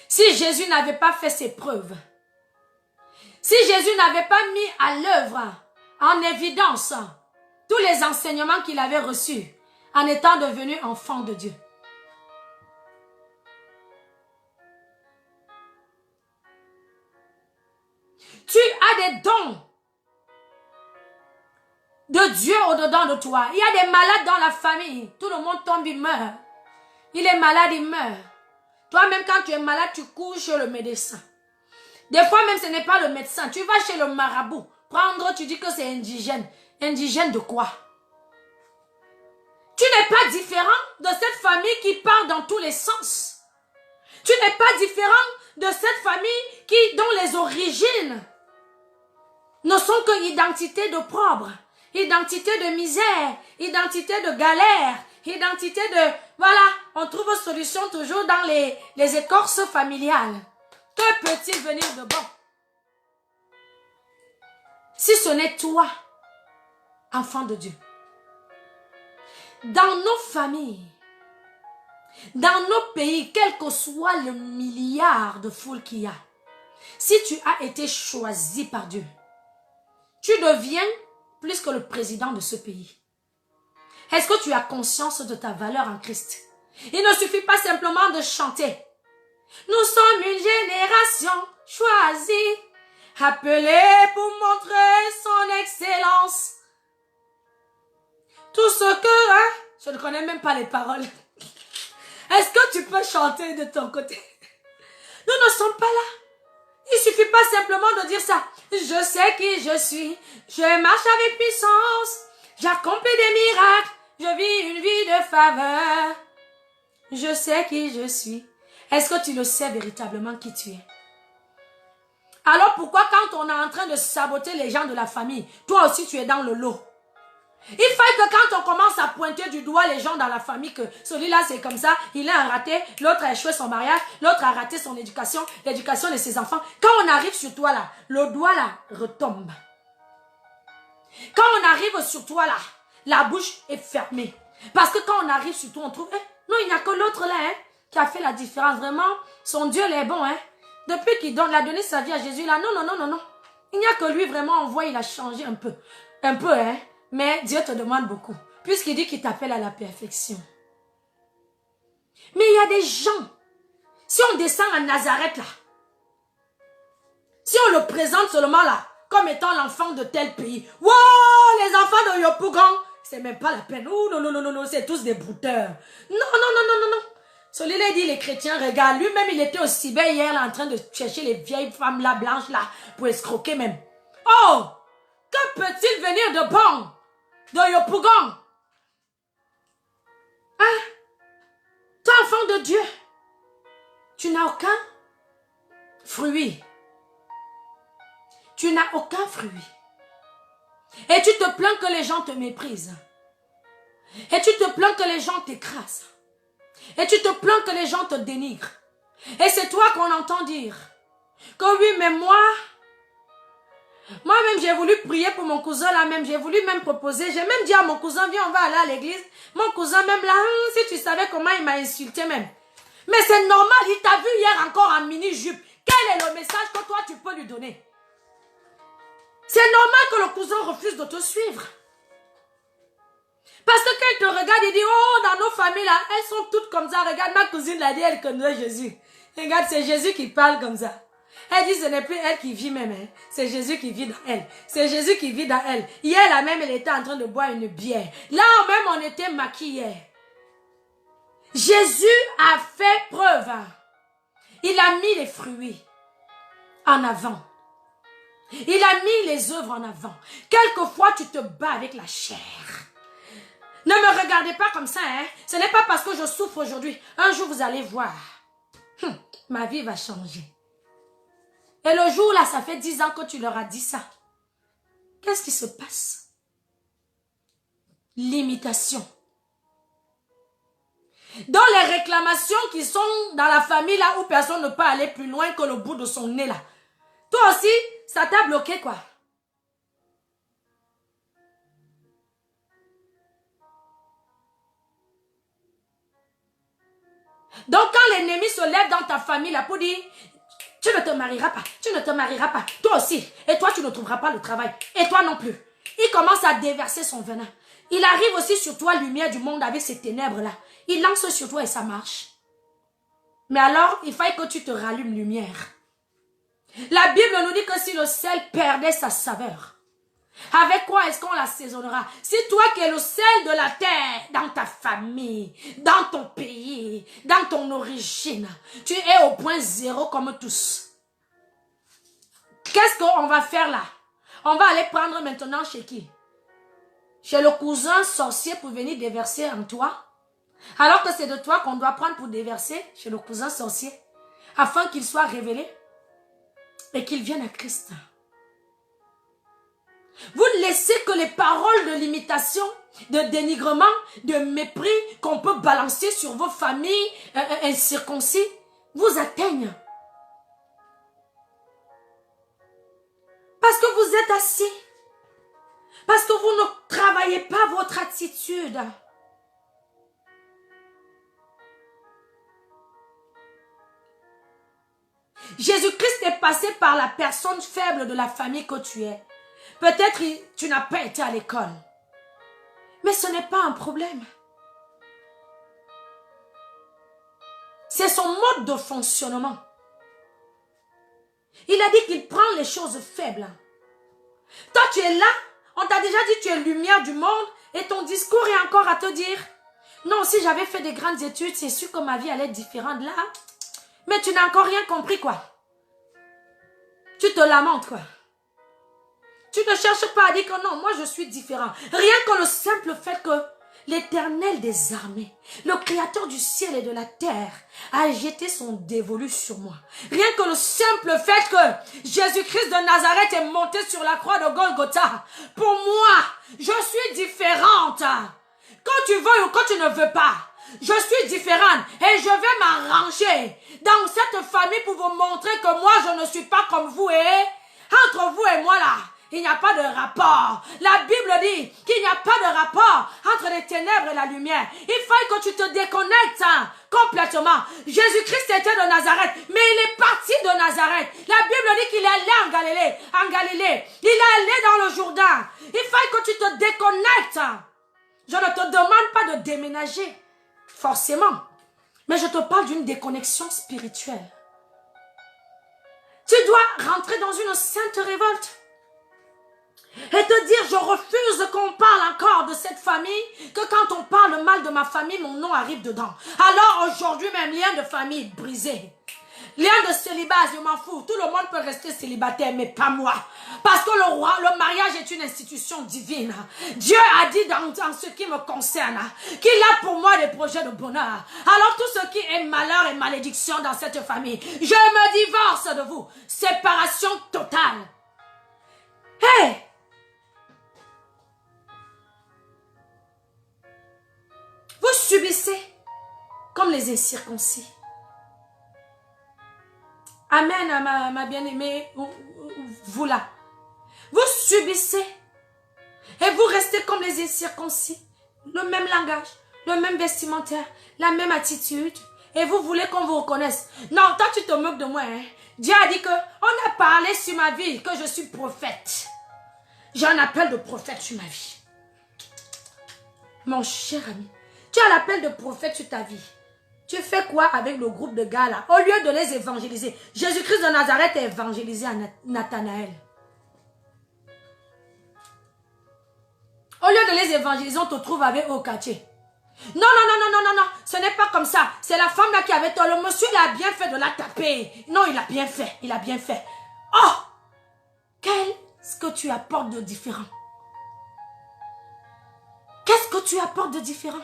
si Jésus n'avait pas fait ses preuves. Si Jésus n'avait pas mis à l'œuvre, en évidence, tous les enseignements qu'il avait reçus en étant devenu enfant de Dieu. Tu as des dons de Dieu au-dedans de toi. Il y a des malades dans la famille. Tout le monde tombe, il meurt. Il est malade, il meurt. Toi-même, quand tu es malade, tu cours chez le médecin. Des fois, même, ce n'est pas le médecin. Tu vas chez le marabout. Prendre, tu dis que c'est indigène. Indigène de quoi? Tu n'es pas différent de cette famille qui part dans tous les sens. Tu n'es pas différent de cette famille dont les origines ne sont que identité d'opprobre, identité de misère, identité de galère, identité de... Voilà, on trouve solution toujours dans les écorces familiales. Que peut-il venir de bon? Si ce n'est toi, enfant de Dieu. Dans nos familles, dans nos pays, quel que soit le milliard de foules qu'il y a, si tu as été choisi par Dieu, tu deviens plus que le président de ce pays. Est-ce que tu as conscience de ta valeur en Christ? Il ne suffit pas simplement de chanter. Nous sommes une génération choisie, appelée pour montrer son excellence. Tout ce que... je ne connais même pas les paroles. Est-ce que tu peux chanter de ton côté? Nous ne sommes pas là. Il ne suffit pas simplement de dire ça. Je sais qui je suis. Je marche avec puissance. J'accomplis des miracles. Je vis une vie de faveur. Je sais qui je suis. Est-ce que tu le sais véritablement qui tu es? Alors pourquoi quand on est en train de saboter les gens de la famille, toi aussi tu es dans le lot? Il faut que quand on commence à pointer du doigt les gens dans la famille, que celui-là c'est comme ça, il est un raté, l'autre a échoué son mariage, l'autre a raté son éducation, l'éducation de ses enfants. Quand on arrive sur toi là, le doigt là retombe. Quand on arrive sur toi là, la bouche est fermée. Parce que quand on arrive sur toi, on trouve, non, il n'y a que l'autre là qui a fait la différence. Vraiment, son Dieu il est bon. Depuis qu'il a donné sa vie à Jésus là, non. Il n'y a que lui vraiment, on voit, il a changé un peu. Mais Dieu te demande beaucoup, puisqu'il dit qu'il t'appelle à la perfection. Mais il y a des gens, si on descend à Nazareth là, si on le présente seulement là, comme étant l'enfant de tel pays, wow, les enfants de Yopougon, c'est même pas la peine. Oh, non, c'est tous des brouteurs. Non. Celui-là dit, les chrétiens regardent, lui-même il était au Sibé hier là, en train de chercher les vieilles femmes là, blanches là, pour escroquer même. Oh, que peut-il venir de bon? De Yopougon. Toi, enfant de Dieu, tu n'as aucun fruit. Tu n'as aucun fruit. Et tu te plains que les gens te méprisent. Et tu te plains que les gens t'écrasent. Et tu te plains que les gens te dénigrent. Et c'est toi qu'on entend dire que oui, mais moi-même, j'ai voulu prier pour mon cousin là même. J'ai voulu même proposer. J'ai même dit à mon cousin, viens, on va aller à l'église. Mon cousin même là, si tu savais comment il m'a insulté même. Mais c'est normal, il t'a vu hier encore en mini-jupe. Quel est le message que toi, tu peux lui donner? C'est normal que le cousin refuse de te suivre. Parce que quand il te regarde, il dit, oh, dans nos familles là, elles sont toutes comme ça. Regarde, ma cousine l'a dit, elle connaît Jésus. Regarde, c'est Jésus qui parle comme ça. Elle dit, ce n'est plus elle qui vit même. C'est Jésus qui vit dans elle. C'est Jésus qui vit dans elle. Hier, là même, elle était en train de boire une bière. Là même, on était maquillés. Jésus a fait preuve. Il a mis les fruits en avant. Il a mis les œuvres en avant. Quelquefois, tu te bats avec la chair. Ne me regardez pas comme ça. Ce n'est pas parce que je souffre aujourd'hui. Un jour, vous allez voir. Ma vie va changer. Et le jour là, ça fait 10 ans que tu leur as dit ça. Qu'est-ce qui se passe? L'imitation. Dans les réclamations qui sont dans la famille là où personne ne peut aller plus loin que le bout de son nez là. Toi aussi, ça t'a bloqué quoi? Donc quand l'ennemi se lève dans ta famille là pour dire, tu ne te marieras pas, tu ne te marieras pas, toi aussi, et toi tu ne trouveras pas le travail, et toi non plus. Il commence à déverser son venin. Il arrive aussi sur toi, lumière du monde avec ces ténèbres là. Il lance sur toi et ça marche. Mais alors, il faut que tu te rallumes lumière. La Bible nous dit que si le sel perdait sa saveur, Avec quoi est-ce qu'on l'assaisonnera? Si toi qui es le sel de la terre, dans ta famille, dans ton pays, dans ton origine, tu es au point zéro comme tous. Qu'est-ce qu'on va faire là? On va aller prendre maintenant chez qui? Chez le cousin sorcier pour venir déverser en toi? Alors que c'est de toi qu'on doit prendre pour déverser chez le cousin sorcier, afin qu'il soit révélé et qu'il vienne à Christ. Vous laissez que les paroles de limitation, de dénigrement, de mépris qu'on peut balancer sur vos familles incirconcis vous atteignent. Parce que vous êtes assis. Parce que vous ne travaillez pas votre attitude. Jésus-Christ est passé par la personne faible de la famille que tu es. Peut-être tu n'as pas été à l'école. Mais ce n'est pas un problème. C'est son mode de fonctionnement. Il a dit qu'il prend les choses faibles. Toi, tu es là, on t'a déjà dit que tu es lumière du monde et ton discours est encore à te dire non, si j'avais fait des grandes études, c'est sûr que ma vie allait être différente là. Mais tu n'as encore rien compris, quoi. Tu te lamentes, quoi. Tu ne cherches pas à dire que non, moi je suis différent. Rien que le simple fait que l'Éternel des armées, le Créateur du ciel et de la terre, a jeté son dévolu sur moi. Rien que le simple fait que Jésus-Christ de Nazareth est monté sur la croix de Golgotha. Pour moi, je suis différente. Quand tu veux ou quand tu ne veux pas, je suis différente et je vais m'arranger dans cette famille pour vous montrer que moi je ne suis pas comme vous et entre vous et moi là. Il n'y a pas de rapport. La Bible dit qu'il n'y a pas de rapport entre les ténèbres et la lumière. Il faut que tu te déconnectes complètement. Jésus-Christ était de Nazareth, mais il est parti de Nazareth. La Bible dit qu'il est allé en Galilée. Il est allé dans le Jourdain. Il faut que tu te déconnectes. Je ne te demande pas de déménager, forcément. Mais je te parle d'une déconnexion spirituelle. Tu dois rentrer dans une sainte révolte. Et te dire, je refuse qu'on parle encore de cette famille, que quand on parle mal de ma famille, mon nom arrive dedans. Alors aujourd'hui, même lien de famille brisé. Lien de célibat, je m'en fous. Tout le monde peut rester célibataire, mais pas moi. Parce que le mariage est une institution divine. Dieu a dit dans ce qui me concerne, qu'il a pour moi des projets de bonheur. Alors tout ce qui est malheur et malédiction dans cette famille, je me divorce de vous. Séparation totale. Hey! Vous subissez comme les incirconcis. Amen, ma bien-aimée, vous là. Vous subissez et vous restez comme les incirconcis. Le même langage, le même vestimentaire, la même attitude. Et vous voulez qu'on vous reconnaisse. Non, toi tu te moques de moi. Hein? Dieu a dit qu'on a parlé sur ma vie, que je suis prophète. J'ai un appel de prophète sur ma vie. Mon cher ami. Tu as l'appel de prophète sur ta vie. Tu fais quoi avec le groupe de gars là? Au lieu de les évangéliser. Jésus-Christ de Nazareth a évangélisé à Nathanaël. Au lieu de les évangéliser, on te trouve avec au quartier. Non. Ce n'est pas comme ça. C'est la femme là qui avait tort. Le monsieur il a bien fait de la taper. Non, il a bien fait. Il a bien fait. Oh! Qu'est-ce que tu apportes de différent? Qu'est-ce que tu apportes de différent?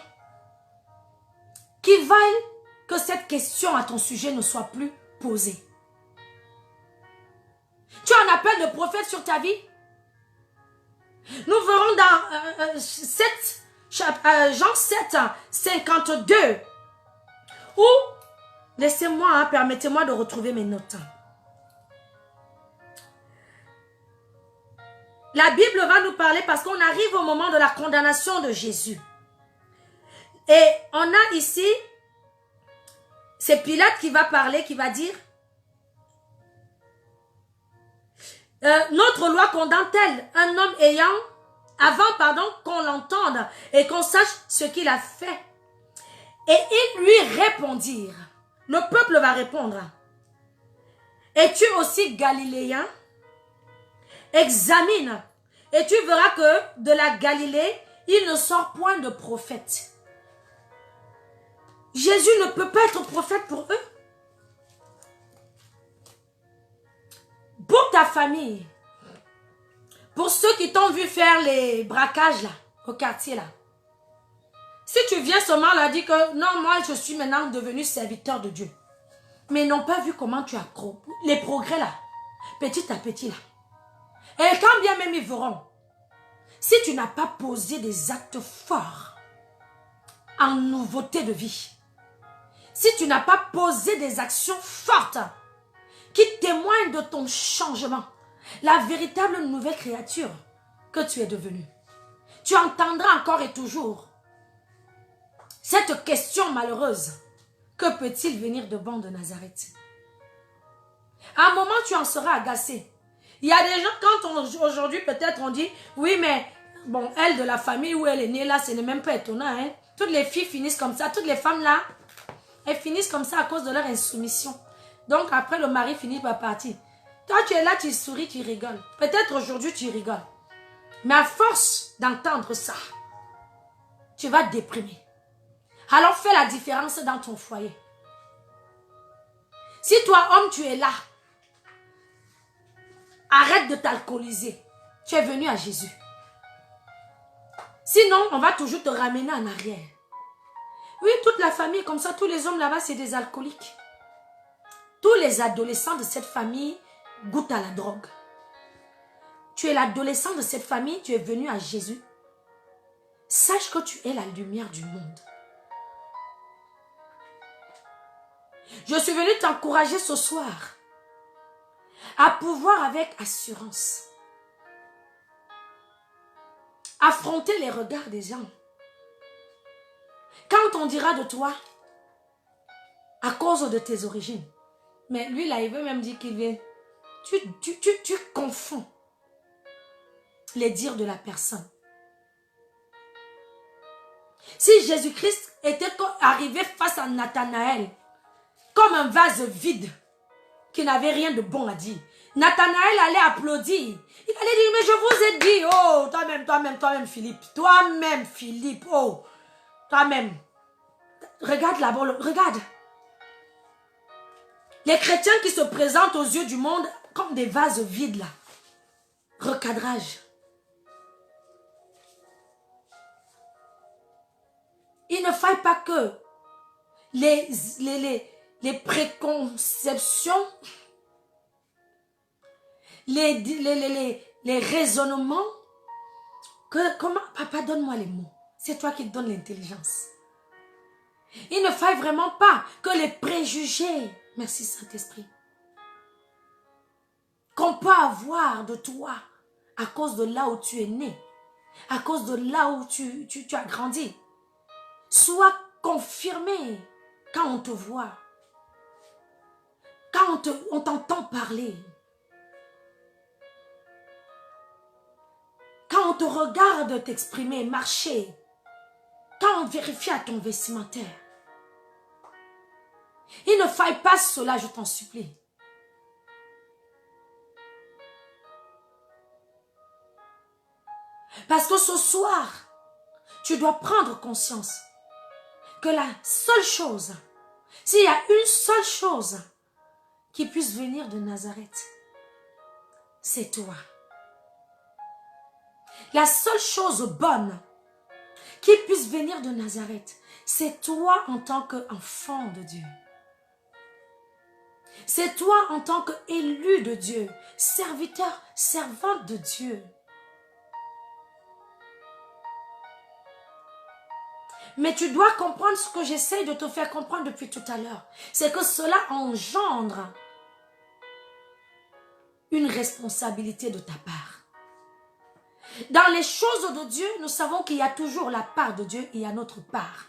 Qu'il vaille que cette question à ton sujet ne soit plus posée. Tu as un appel de prophète sur ta vie? Nous verrons dans Jean 7, 52. Ou, laissez-moi, permettez-moi de retrouver mes notes. La Bible va nous parler parce qu'on arrive au moment de la condamnation de Jésus. Et on a ici, c'est Pilate qui va parler, qui va dire, notre loi condamne-t-elle un homme avant qu'on l'entende et qu'on sache ce qu'il a fait? Et ils lui répondirent, le peuple va répondre, es-tu aussi galiléen? Examine Et tu verras que de la Galilée, il ne sort point de prophète. Jésus ne peut pas être prophète pour eux. Pour ta famille, pour ceux qui t'ont vu faire les braquages là, au quartier là. Si tu viens seulement là dire que non, moi je suis maintenant devenu serviteur de Dieu. Mais ils n'ont pas vu comment tu as les progrès là, petit à petit là. Et quand bien même ils verront, si tu n'as pas posé des actes forts en nouveauté de vie, si tu n'as pas posé des actions fortes qui témoignent de ton changement, la véritable nouvelle créature que tu es devenue, tu entendras encore et toujours cette question malheureuse: que peut-il venir de bon de Nazareth? À un moment, tu en seras agacé. Il y a des gens, quand aujourd'hui peut-être on dit, oui mais, bon, elle de la famille où elle est née là, ce n'est même pas étonnant. Hein? Toutes les filles finissent comme ça, toutes les femmes là, elles finissent comme ça à cause de leur insoumission. Donc après le mari finit par partir. Toi tu es là, tu souris, tu rigoles. Peut-être aujourd'hui tu rigoles. Mais à force d'entendre ça, tu vas te déprimer. Alors fais la différence dans ton foyer. Si toi homme tu es là, arrête de t'alcooliser. Tu es venu à Jésus. Sinon, on va toujours te ramener en arrière. Oui, toute la famille, comme ça, tous les hommes là-bas, c'est des alcooliques. Tous les adolescents de cette famille goûtent à la drogue. Tu es l'adolescent de cette famille, tu es venu à Jésus. Sache que tu es la lumière du monde. Je suis venu t'encourager ce soir à pouvoir avec assurance affronter les regards des gens. Quand on dira de toi, à cause de tes origines, mais lui là, il veut même dire qu'il vient, tu confonds les dires de la personne. Si Jésus-Christ était arrivé face à Nathanaël, comme un vase vide, qui n'avait rien de bon à dire, Nathanaël allait applaudir. Il allait dire, mais je vous ai dit, oh, toi-même, Philippe, oh, toi-même. Regarde là-bas, regarde. Les chrétiens qui se présentent aux yeux du monde comme des vases vides là. Recadrage. Il ne faille pas que les préconceptions, les raisonnements, papa, donne-moi les mots. C'est toi qui te donnes l'intelligence. Il ne faille vraiment pas que les préjugés, merci Saint-Esprit, qu'on peut avoir de toi à cause de là où tu es né, à cause de là où tu as grandi, soient confirmés quand on te voit, quand on t'entend parler, quand on te regarde t'exprimer, marcher, quand on vérifie à ton vestimentaire. Il ne faille pas cela, je t'en supplie. Parce que ce soir, tu dois prendre conscience que la seule chose, s'il y a une seule chose qui puisse venir de Nazareth, c'est toi. La seule chose bonne qui puisse venir de Nazareth, c'est toi en tant qu'enfant de Dieu. C'est toi en tant qu'élu de Dieu, serviteur, servante de Dieu. Mais tu dois comprendre ce que j'essaie de te faire comprendre depuis tout à l'heure. C'est que cela engendre une responsabilité de ta part. Dans les choses de Dieu, nous savons qu'il y a toujours la part de Dieu et il y a notre part.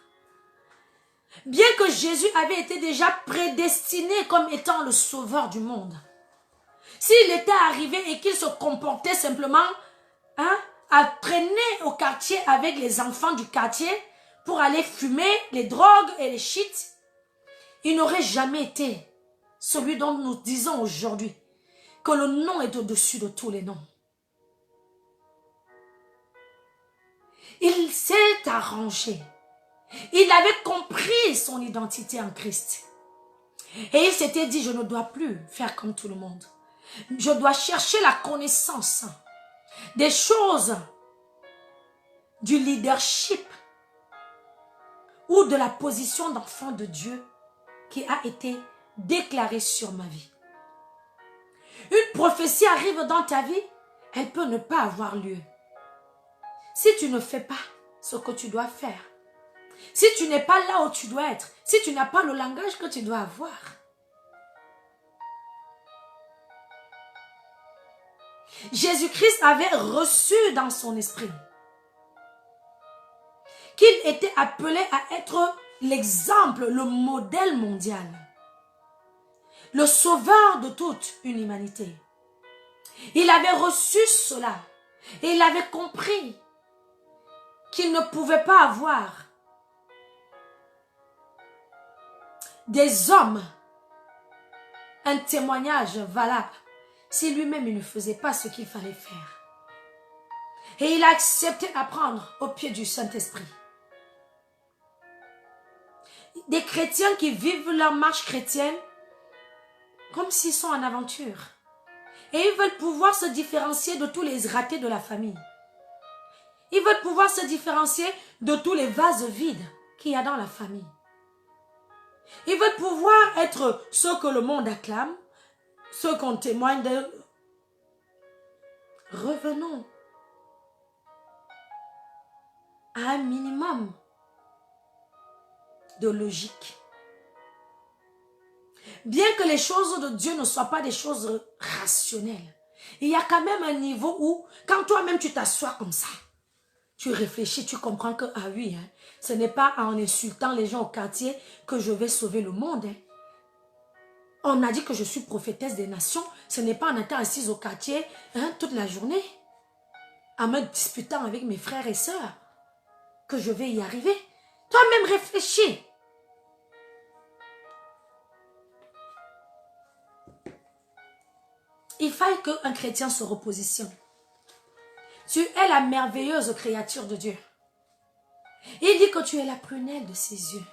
Bien que Jésus avait été déjà prédestiné comme étant le sauveur du monde, s'il était arrivé et qu'il se comportait simplement à traîner au quartier avec les enfants du quartier pour aller fumer les drogues et les shit, il n'aurait jamais été celui dont nous disons aujourd'hui que le nom est au-dessus de tous les noms. Il s'est arrangé. Il avait compris son identité en Christ. Et il s'était dit, je ne dois plus faire comme tout le monde. Je dois chercher la connaissance des choses du leadership ou de la position d'enfant de Dieu qui a été déclarée sur ma vie. Une prophétie arrive dans ta vie, elle peut ne pas avoir lieu. Si tu ne fais pas ce que tu dois faire, si tu n'es pas là où tu dois être, si tu n'as pas le langage que tu dois avoir. Jésus-Christ avait reçu dans son esprit qu'il était appelé à être l'exemple, le modèle mondial, le sauveur de toute une humanité. Il avait reçu cela et il avait compris qu'il ne pouvait pas avoir des hommes un témoignage valable si lui-même il ne faisait pas ce qu'il fallait faire. Et il a accepté d'apprendre au pied du Saint-Esprit. Des chrétiens qui vivent leur marche chrétienne comme s'ils sont en aventure. Et ils veulent pouvoir se différencier de tous les ratés de la famille. Ils veulent pouvoir se différencier de tous les vases vides qu'il y a dans la famille. Ils veulent pouvoir être ceux que le monde acclame, ceux qu'on témoigne de. Revenons à un minimum de logique. Bien que les choses de Dieu ne soient pas des choses rationnelles, il y a quand même un niveau où, quand toi-même tu t'assois comme ça, tu réfléchis, tu comprends que, ah oui, hein, ce n'est pas en insultant les gens au quartier que je vais sauver le monde. Hein. On a dit que je suis prophétesse des nations, ce n'est pas en étant assise au quartier toute la journée, en me disputant avec mes frères et sœurs, que je vais y arriver. Toi-même réfléchis. Il faille qu'un chrétien se repositionne. Tu es la merveilleuse créature de Dieu. Il dit que tu es la prunelle de ses yeux.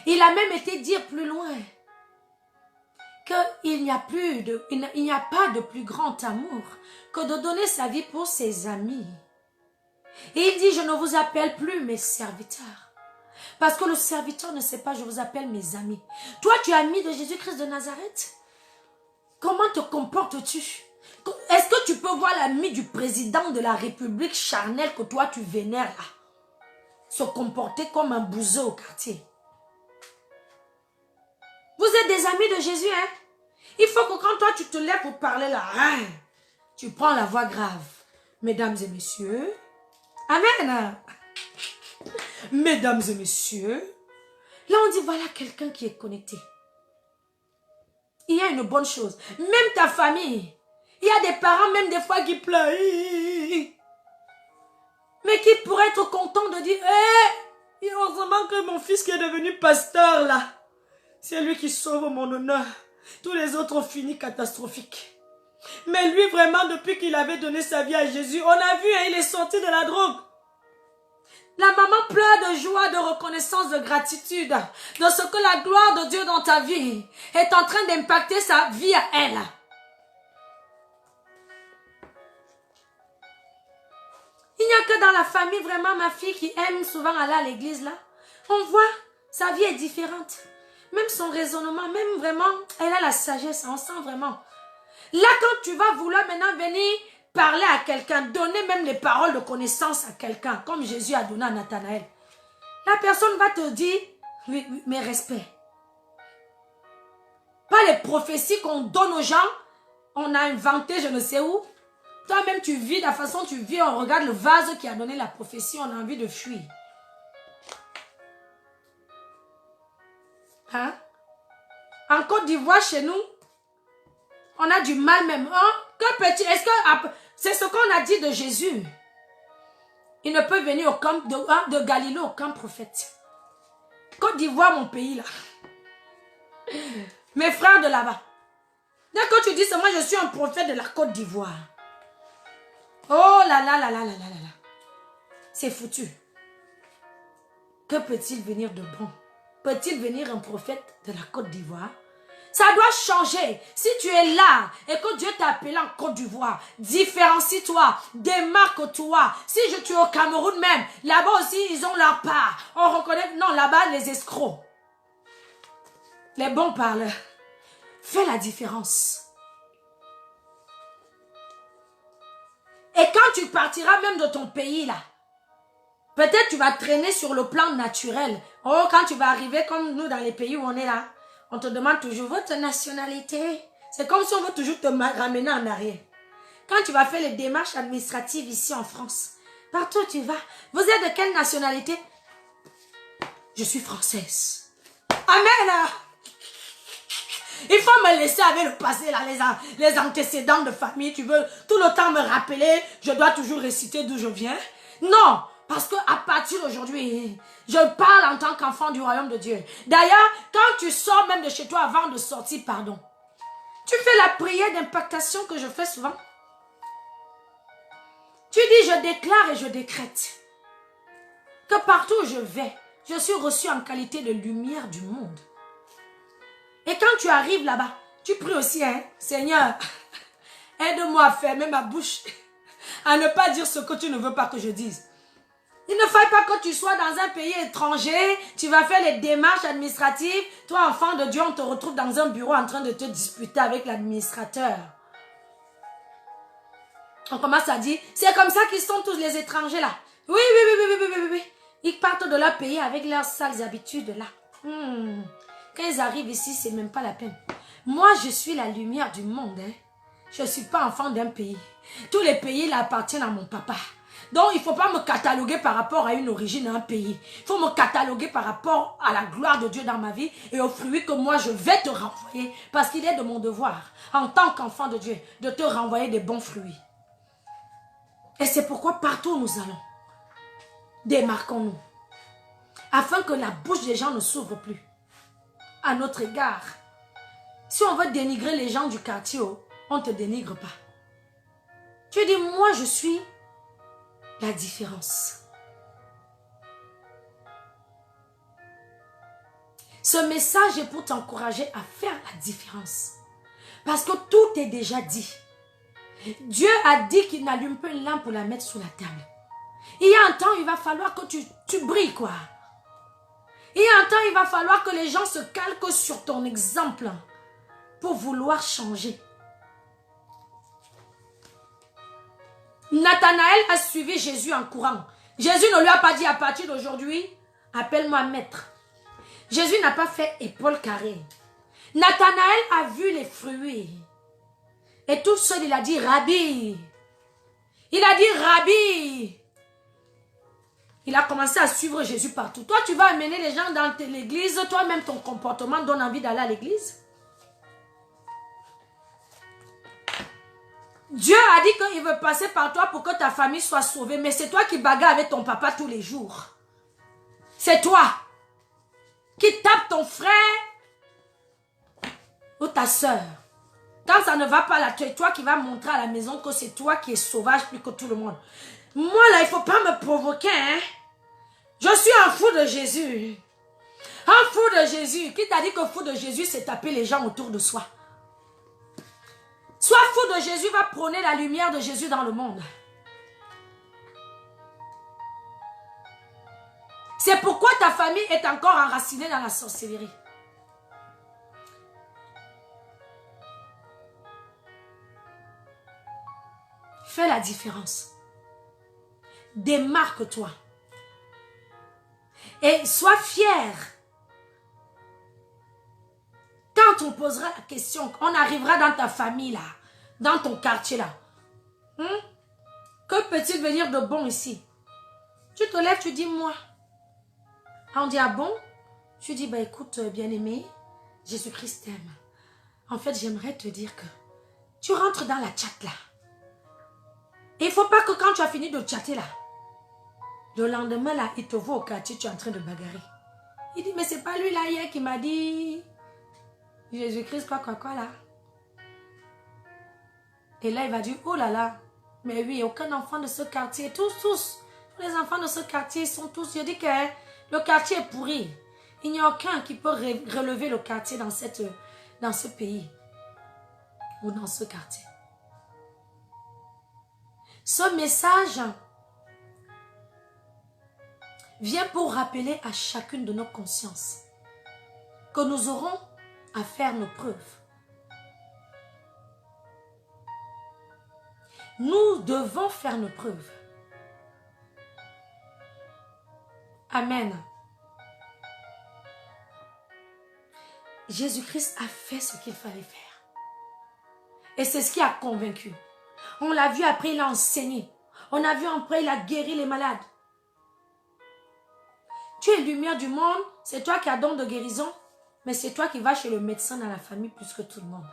Il a même été dire plus loin qu'il n'y a pas de plus grand amour que de donner sa vie pour ses amis. Et il dit, je ne vous appelle plus mes serviteurs. Parce que le serviteur ne sait pas, je vous appelle mes amis. Toi, tu es ami de Jésus-Christ de Nazareth? Comment te comportes-tu? Est-ce que tu peux voir l'ami du président de la République charnel que toi tu vénères là se comporter comme un bouseux au quartier? Vous êtes des amis de Jésus, hein? Il faut que quand toi tu te lèves pour parler là, hein, tu prends la voix grave. Mesdames et messieurs, amen. Mesdames et messieurs, là on dit voilà quelqu'un qui est connecté. Il y a une bonne chose. Même ta famille, il y a des parents même des fois qui pleurent. Mais qui pourraient être contents de dire, heureusement que mon fils qui est devenu pasteur là, c'est lui qui sauve mon honneur. Tous les autres ont fini catastrophiques. Mais lui vraiment, depuis qu'il avait donné sa vie à Jésus, on a vu, hein, il est sorti de la drogue. La maman pleure de joie, de reconnaissance, de gratitude, de ce que la gloire de Dieu dans ta vie est en train d'impacter sa vie à elle. Il n'y a que dans la famille vraiment ma fille qui aime souvent aller à l'église là. On voit, sa vie est différente. Même son raisonnement, même vraiment, elle a la sagesse, on sent vraiment. Là quand tu vas vouloir maintenant venir parler à quelqu'un, donner même les paroles de connaissance à quelqu'un, comme Jésus a donné à Nathanaël, la personne va te dire, oui, mes respects. Pas les prophéties qu'on donne aux gens, on a inventé je ne sais où. Toi-même tu vis, la façon tu vis, on regarde le vase qui a donné la prophétie, on a envie de fuir. Hein? En Côte d'Ivoire, chez nous, on a du mal même. Hein? Que petit, est-ce que c'est ce qu'on a dit de Jésus? Il ne peut venir au camp de Galilée, aucun prophète. Côte d'Ivoire, mon pays là. Mes frères de là-bas. Dès que tu dis c'est moi, je suis un prophète de la Côte d'Ivoire. Oh là là là là là là là là. c'est foutu. Que peut-il venir de bon? Peut-il venir un prophète de la Côte d'Ivoire? Ça doit changer. Si tu es là et que Dieu t'a appelé en Côte d'Ivoire, différencie-toi, démarque-toi. Si tu es au Cameroun même, là-bas aussi, ils ont leur part. On reconnaît, non, là-bas, les escrocs. Les bons parleurs. Fais la différence. Et quand tu partiras même de ton pays, là, peut-être tu vas traîner sur le plan naturel. Oh, quand tu vas arriver comme nous dans les pays où on est là, on te demande toujours votre nationalité. C'est comme si on veut toujours te ramener en arrière. Quand tu vas faire les démarches administratives ici en France, partout où tu vas, vous êtes de quelle nationalité? Je suis française. Amen. Il faut me laisser avec le passé, là, les antécédents de famille. Tu veux tout le temps me rappeler, je dois toujours réciter d'où je viens? Non. Parce qu'à partir d'aujourd'hui, je parle en tant qu'enfant du royaume de Dieu. D'ailleurs, quand tu sors même de chez toi avant de sortir, pardon, tu fais la prière d'impactation que je fais souvent. Tu dis, je déclare et je décrète que partout où je vais, je suis reçu en qualité de lumière du monde. Et quand tu arrives là-bas, tu pries aussi, hein, Seigneur, aide-moi à fermer ma bouche, à ne pas dire ce que tu ne veux pas que je dise. Il ne faille pas que tu sois dans un pays étranger, tu vas faire les démarches administratives. Toi, enfant de Dieu, on te retrouve dans un bureau en train de te disputer avec l'administrateur. On commence à dire, c'est comme ça qu'ils sont tous les étrangers là. Oui. Ils partent de leur pays avec leurs sales habitudes là. Quand ils arrivent ici, c'est même pas la peine. Moi, je suis la lumière du monde. Hein. Je ne suis pas enfant d'un pays. Tous les pays là appartiennent à mon papa. Donc, il ne faut pas me cataloguer par rapport à une origine à un pays. Il faut me cataloguer par rapport à la gloire de Dieu dans ma vie et aux fruits que moi, je vais te renvoyer. Parce qu'il est de mon devoir, en tant qu'enfant de Dieu, de te renvoyer des bons fruits. Et c'est pourquoi partout où nous allons, démarquons-nous. Afin que la bouche des gens ne s'ouvre plus à notre égard. Si on veut dénigrer les gens du quartier, on ne te dénigre pas. Tu dis, moi, je suis la différence. Ce message est pour t'encourager à faire la différence. Parce que tout est déjà dit. Dieu a dit qu'il n'allume pas une lampe pour la mettre sous la table. Il y a un temps, il va falloir que tu brilles, quoi. Il y a un temps, il va falloir que les gens se calquent sur ton exemple pour vouloir changer. Nathanaël a suivi Jésus en courant. Jésus ne lui a pas dit à partir d'aujourd'hui, appelle-moi maître. Jésus n'a pas fait épaule carrée. Nathanaël a vu les fruits. Et tout seul, il a dit Rabbi. Il a dit Rabbi. Il a commencé à suivre Jésus partout. Toi, tu vas amener les gens dans l'église. Toi-même, ton comportement donne envie d'aller à l'église. Dieu a dit qu'il veut passer par toi pour que ta famille soit sauvée. Mais c'est toi qui bagarres avec ton papa tous les jours. C'est toi qui tape ton frère ou ta soeur. Quand ça ne va pas là, c'est toi qui vas montrer à la maison que c'est toi qui es sauvage plus que tout le monde. Moi là, il ne faut pas me provoquer. Hein? Je suis un fou de Jésus. Un fou de Jésus. Qui t'a dit que fou de Jésus, c'est taper les gens autour de soi? Sois fou de Jésus, va prôner la lumière de Jésus dans le monde. C'est pourquoi ta famille est encore enracinée dans la sorcellerie. Fais la différence. Démarque-toi. Et sois fier. Quand on posera la question, on arrivera dans ta famille là, dans ton quartier là. Que peut-il venir de bon ici? Tu te lèves, tu dis moi. On dit ah bon? Tu dis bah écoute bien-aimé, Jésus-Christ t'aime. En fait j'aimerais te dire que tu rentres dans la chatte là. Et il ne faut pas que quand tu as fini de chatter là, le lendemain là, il te voit au quartier, tu es en train de bagarrer. Il dit mais c'est pas lui là hier qui m'a dit Jésus-Christ quoi là. Et là il va dire oh là là, mais oui, aucun enfant de ce quartier, tous, Les enfants de ce quartier sont tous, je dis que hein, le quartier est pourri. Il n'y a aucun qui peut relever le quartier dans ce pays ou dans ce quartier. Ce message vient pour rappeler à chacune de nos consciences que nous aurons à faire nos preuves. Nous devons faire nos preuves. Amen. Jésus-Christ a fait ce qu'il fallait faire. Et c'est ce qui a convaincu. On l'a vu après, il a enseigné. On a vu après, il a guéri les malades. Tu es lumière du monde, c'est toi qui as don de guérison, mais c'est toi qui vas chez le médecin dans la famille plus que tout le monde.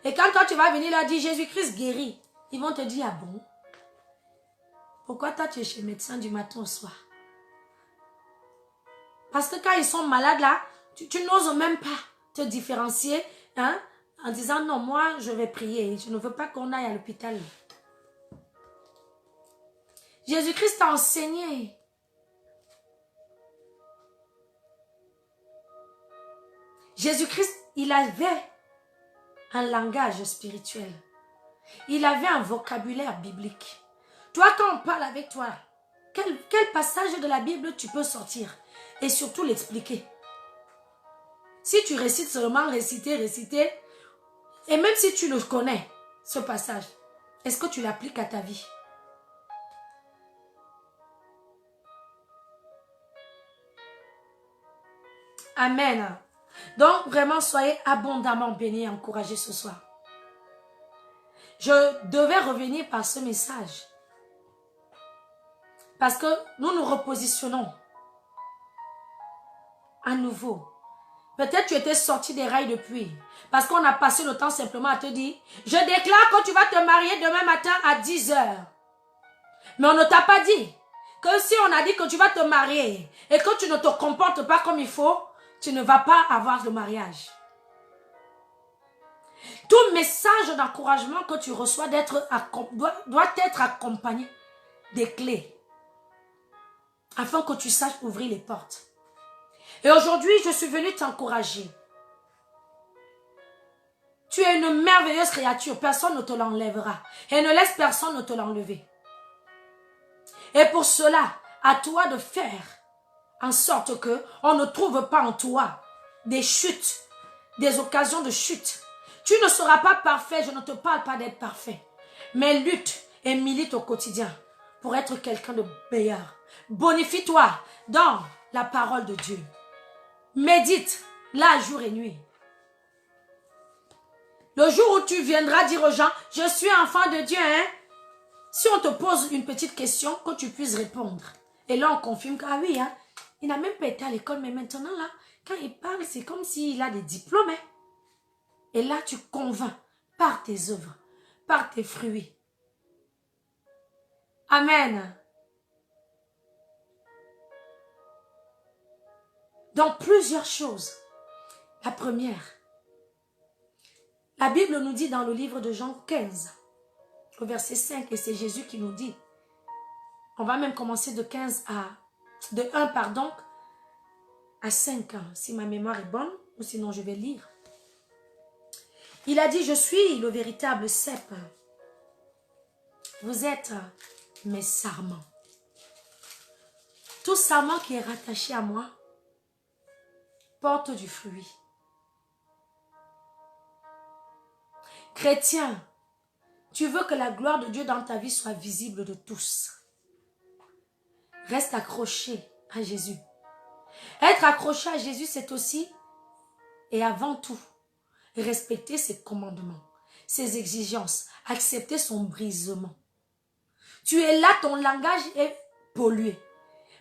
Et quand toi tu vas venir là dire Jésus-Christ guérit, ils vont te dire, ah bon? Pourquoi toi tu es chez le médecin du matin au soir? Parce que quand ils sont malades là, tu n'oses même pas te différencier hein, en disant non, moi je vais prier, je ne veux pas qu'on aille à l'hôpital. Jésus-Christ t'a enseigné. Jésus-Christ, il avait un langage spirituel. Il avait un vocabulaire biblique. Toi, quand on parle avec toi, quel passage de la Bible tu peux sortir et surtout l'expliquer? Si tu récites seulement, réciter, et même si tu le connais, ce passage, est-ce que tu l'appliques à ta vie? Amen. Donc, vraiment, soyez abondamment bénis et encouragés ce soir. Je devais revenir par ce message. Parce que nous nous repositionnons à nouveau. Peut-être tu étais sorti des rails depuis. Parce qu'on a passé le temps simplement à te dire, je déclare que tu vas te marier demain matin à 10 heures. Mais on ne t'a pas dit que si on a dit que tu vas te marier et que tu ne te comportes pas comme il faut, tu ne vas pas avoir le mariage. Tout message d'encouragement que tu reçois doit être accompagné des clés afin que tu saches ouvrir les portes. Et aujourd'hui, je suis venue t'encourager. Tu es une merveilleuse créature, personne ne te l'enlèvera. Et ne laisse personne ne te l'enlever. Et pour cela, à toi de faire en sorte que on ne trouve pas en toi des chutes, des occasions de chute. Tu ne seras pas parfait, je ne te parle pas d'être parfait. Mais lutte et milite au quotidien pour être quelqu'un de meilleur. Bonifie-toi dans la parole de Dieu. Médite là jour et nuit. Le jour où tu viendras dire aux gens, je suis enfant de Dieu, hein? Si on te pose une petite question, que tu puisses répondre. Et là, on confirme que, ah oui, hein, il n'a même pas été à l'école, mais maintenant, là, quand il parle, c'est comme s'il a des diplômes. Hein? Et là, tu convaincs par tes œuvres, par tes fruits. Amen. Dans plusieurs choses. La première, la Bible nous dit dans le livre de Jean 15, au verset 5, et c'est Jésus qui nous dit, on va même commencer de 1 pardon, à 5 ans, si ma mémoire est bonne, ou sinon je vais lire. Il a dit, je suis le véritable cep. Vous êtes mes sarments. Tout sarment qui est rattaché à moi porte du fruit. Chrétien, tu veux que la gloire de Dieu dans ta vie soit visible de tous. Reste accroché à Jésus. Être accroché à Jésus, c'est aussi et avant tout respecter ses commandements, ses exigences, accepter son brisement. Tu es là, ton langage est pollué.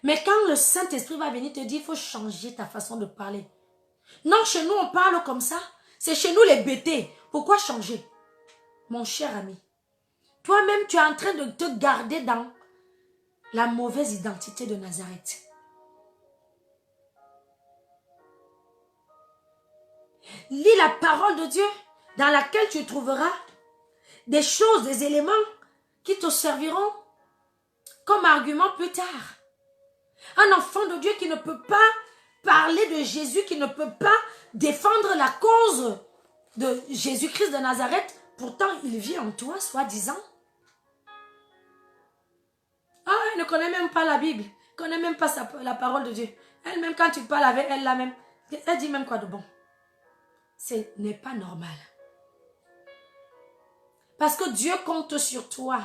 Mais quand le Saint-Esprit va venir te dire, il faut changer ta façon de parler. Non, chez nous, on parle comme ça. C'est chez nous les bêtés. Pourquoi changer? Mon cher ami, toi-même, tu es en train de te garder dans la mauvaise identité de Nazareth. Lis la parole de Dieu dans laquelle tu trouveras des choses, des éléments qui te serviront comme argument plus tard. Un enfant de Dieu qui ne peut pas parler de Jésus, qui ne peut pas défendre la cause de Jésus-Christ de Nazareth, pourtant il vit en toi, soi-disant. Ah, elle ne connaît même pas la Bible, elle ne connaît même pas la parole de Dieu. Elle-même, quand tu parles avec elle, elle dit même quoi de bon. Ce n'est pas normal. Parce que Dieu compte sur toi,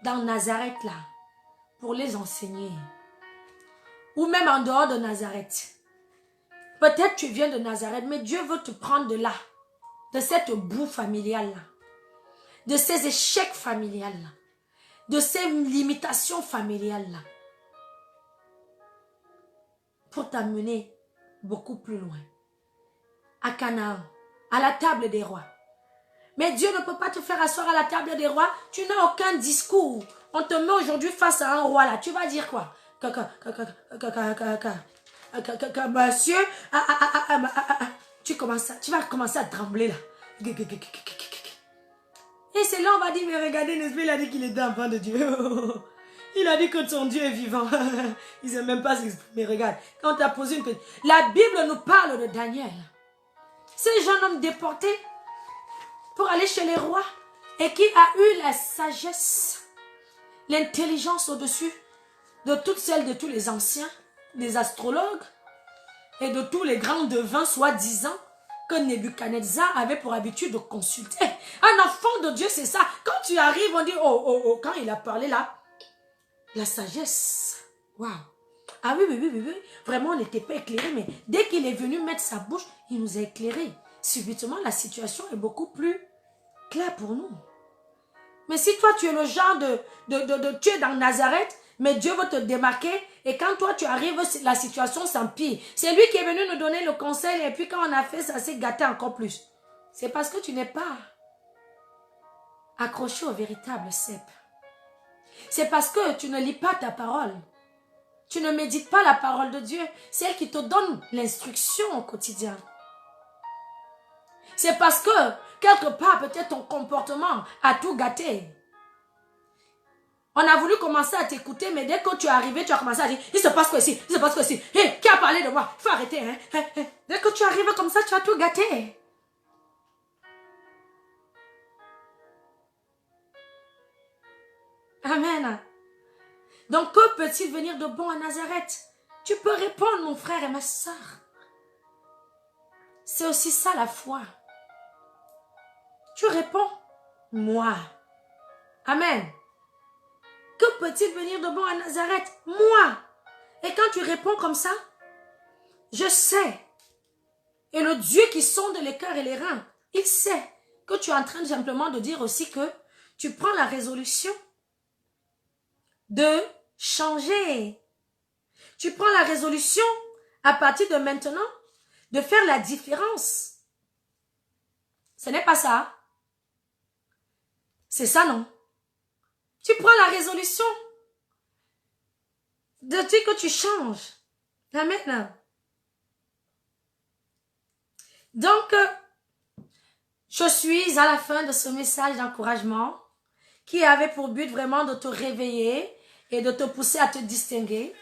dans Nazareth là, pour les enseigner. Ou même en dehors de Nazareth. Peut-être tu viens de Nazareth, mais Dieu veut te prendre de là, de cette boue familiale là, de ces échecs familiales là, de ces limitations familiales là, pour t'amener beaucoup plus loin, à Canaan, à la table des rois. Mais Dieu ne peut pas te faire asseoir à la table des rois, tu n'as aucun discours. On te met aujourd'hui face à un roi là, tu vas dire quoi? Monsieur, tu vas commencer à trembler là. Et c'est là on va dire, mais regardez, n'est-ce pas, il a dit qu'il était enfant de Dieu. Il a dit que son Dieu est vivant. Il ne sait même pas s'exprimer. Regarde, quand tu as posé une petite... La Bible nous parle de Daniel. C'est un jeune homme déporté pour aller chez les rois et qui a eu la sagesse, l'intelligence au-dessus de toutes celles de tous les anciens, des astrologues et de tous les grands devins soi-disant que Nebuchadnezzar avait pour habitude de consulter. Un enfant de Dieu, c'est ça. Quand tu arrives, on dit, oh, quand il a parlé là, la sagesse. Waouh. Ah oui. Vraiment, on n'était pas éclairé, mais dès qu'il est venu mettre sa bouche, il nous a éclairé. Subitement, la situation est beaucoup plus claire pour nous. Mais si toi, tu es le genre tu es dans Nazareth, mais Dieu veut te démarquer, et quand toi, tu arrives, la situation s'empire. C'est lui qui est venu nous donner le conseil, et puis quand on a fait ça, s'est gâté encore plus. C'est parce que tu n'es pas accroché au véritable cep. C'est parce que tu ne lis pas ta parole. Tu ne médites pas la parole de Dieu. C'est elle qui te donne l'instruction au quotidien. C'est parce que, quelque part, peut-être ton comportement a tout gâté. On a voulu commencer à t'écouter, mais dès que tu es arrivé, tu as commencé à dire, il se passe quoi ici? Il se passe quoi ici? Hey, qui a parlé de moi? Il faut arrêter, hein? Dès que tu arrives comme ça, tu as tout gâté. Amen. Donc, que peut-il venir de bon à Nazareth? Tu peux répondre, mon frère et ma soeur. C'est aussi ça la foi. Tu réponds, moi. Amen. Que peut-il venir de bon à Nazareth? Moi. Et quand tu réponds comme ça, je sais. Et le Dieu qui sonde les cœurs et les reins, il sait que tu es en train simplement de dire aussi que tu prends la résolution de changer. Tu prends la résolution à partir de maintenant de faire la différence. Ce n'est pas ça. C'est ça, non? Tu prends la résolution de dire que tu changes. Amen. Donc, je suis à la fin de ce message d'encouragement qui avait pour but vraiment de te réveiller et de te pousser à te distinguer.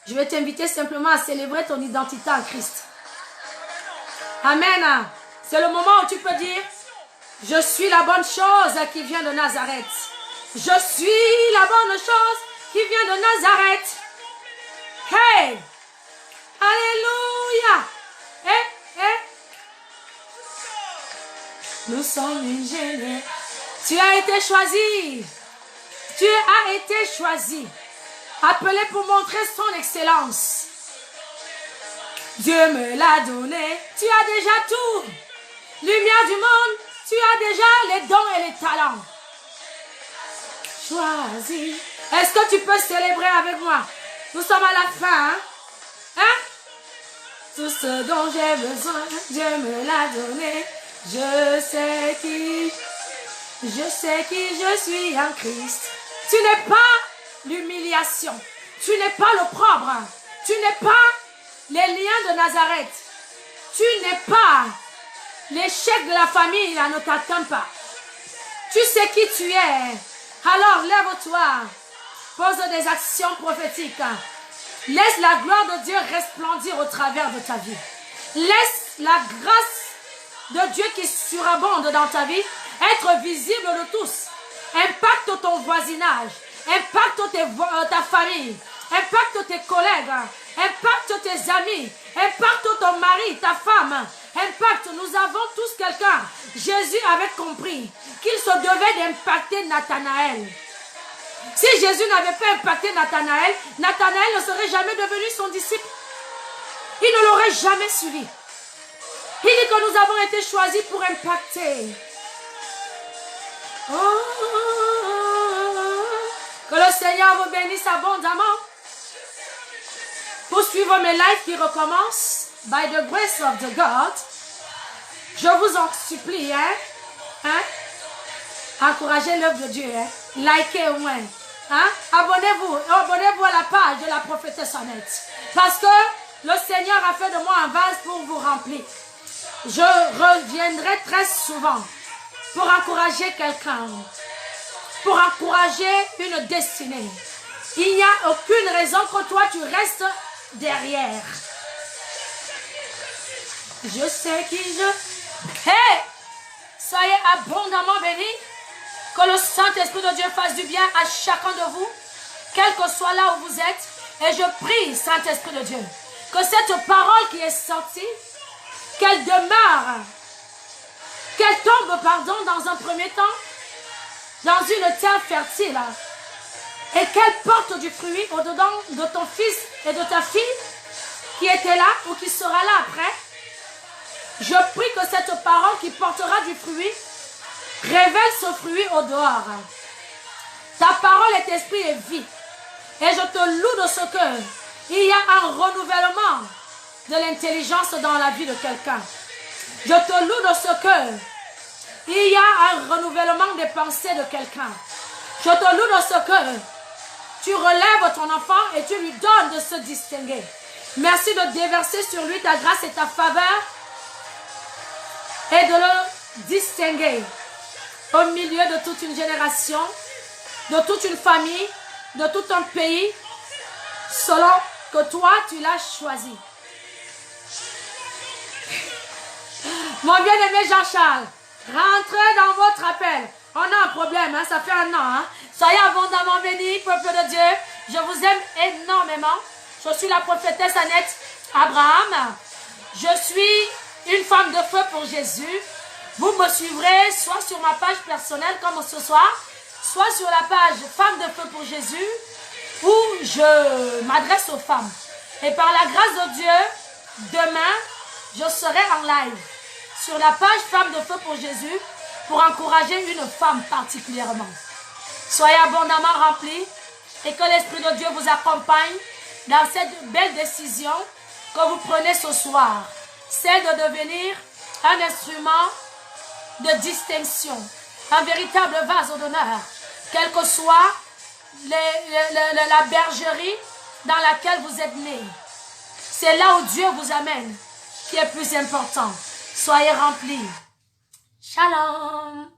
Je vais t'inviter simplement à célébrer ton identité en Christ. Amen. C'est le moment où tu peux dire, je suis la bonne chose qui vient de Nazareth. Je suis la bonne chose qui vient de Nazareth. Hey! Alléluia! Nous sommes une génération. Tu as été choisi. Tu as été choisi. Appelé pour montrer son excellence. Dieu me l'a donné. Tu as déjà tout. Lumière du monde, tu as déjà les dons et les talents. Choisi. Est-ce que tu peux célébrer avec moi? Nous sommes à la fin. Hein? Tout ce dont j'ai besoin, Dieu me l'a donné. Je sais qui je suis en Christ. Tu n'es pas l'humiliation. Tu n'es pas l'opprobre. Tu n'es pas les liens de Nazareth. Tu n'es pas l'échec de la famille, là ne t'attend pas. Tu sais qui tu es. Alors lève-toi. Pose des actions prophétiques. Laisse la gloire de Dieu resplendir au travers de ta vie. Laisse la grâce de Dieu qui surabonde dans ta vie être visible de tous. Impacte ton voisinage. Impacte ta famille. Impacte tes collègues. Impacte tes amis. Impacte ton mari, ta femme. Impacte. Nous avons tous quelqu'un. Jésus avait compris qu'il se devait d'impacter Nathanaël. Si Jésus n'avait pas impacté Nathanaël, Nathanaël ne serait jamais devenu son disciple. Il ne l'aurait jamais suivi. Il dit que nous avons été choisis pour impacter. Que le Seigneur vous bénisse abondamment. Pour suivre mes lives qui recommencent, by the grace of the God, je vous en supplie, encouragez l'œuvre de Dieu, likez au moins, abonnez-vous à la page de la prophétesse Annette, parce que le Seigneur a fait de moi un vase pour vous remplir. Je reviendrai très souvent pour encourager quelqu'un, pour encourager une destinée. Il n'y a aucune raison que toi tu restes derrière. Je sais qui je... Hey! Soyez abondamment bénis. Que le Saint-Esprit de Dieu fasse du bien à chacun de vous, quel que soit là où vous êtes. Et je prie, Saint-Esprit de Dieu, que cette parole qui est sortie, qu'elle demeure, qu'elle tombe, dans un premier temps, dans une terre fertile, et qu'elle porte du fruit au-dedans de ton fils et de ta fille qui était là ou qui sera là après. Je prie que cette parole qui portera du fruit révèle ce fruit au dehors. Ta parole est esprit et vie. Et je te loue de ce que il y a un renouvellement de l'intelligence dans la vie de quelqu'un. Je te loue de ce que il y a un renouvellement des pensées de quelqu'un. Je te loue de ce que tu relèves ton enfant et tu lui donnes de se distinguer. Merci de déverser sur lui ta grâce et ta faveur et de le distinguer au milieu de toute une génération, de toute une famille, de tout un pays, selon que toi tu l'as choisi. Mon bien-aimé Jean-Charles, rentrez dans votre appel. On a un problème, ça fait un an. Soyez abondamment bénis, peuple de Dieu. Je vous aime énormément. Je suis la prophétesse Annette Abraham. Je suis une femme de feu pour Jésus. Vous me suivrez soit sur ma page personnelle comme ce soir, soit sur la page Femme de feu pour Jésus, où je m'adresse aux femmes. Et par la grâce de Dieu, demain, je serai en live sur la page Femme de feu pour Jésus pour encourager une femme particulièrement. Soyez abondamment remplis et que l'Esprit de Dieu vous accompagne dans cette belle décision que vous prenez ce soir. C'est de devenir un instrument de distinction, un véritable vase d'honneur, quelle que soit la bergerie dans laquelle vous êtes nés. C'est là où Dieu vous amène qui est plus important. Soyez remplis. Shalom.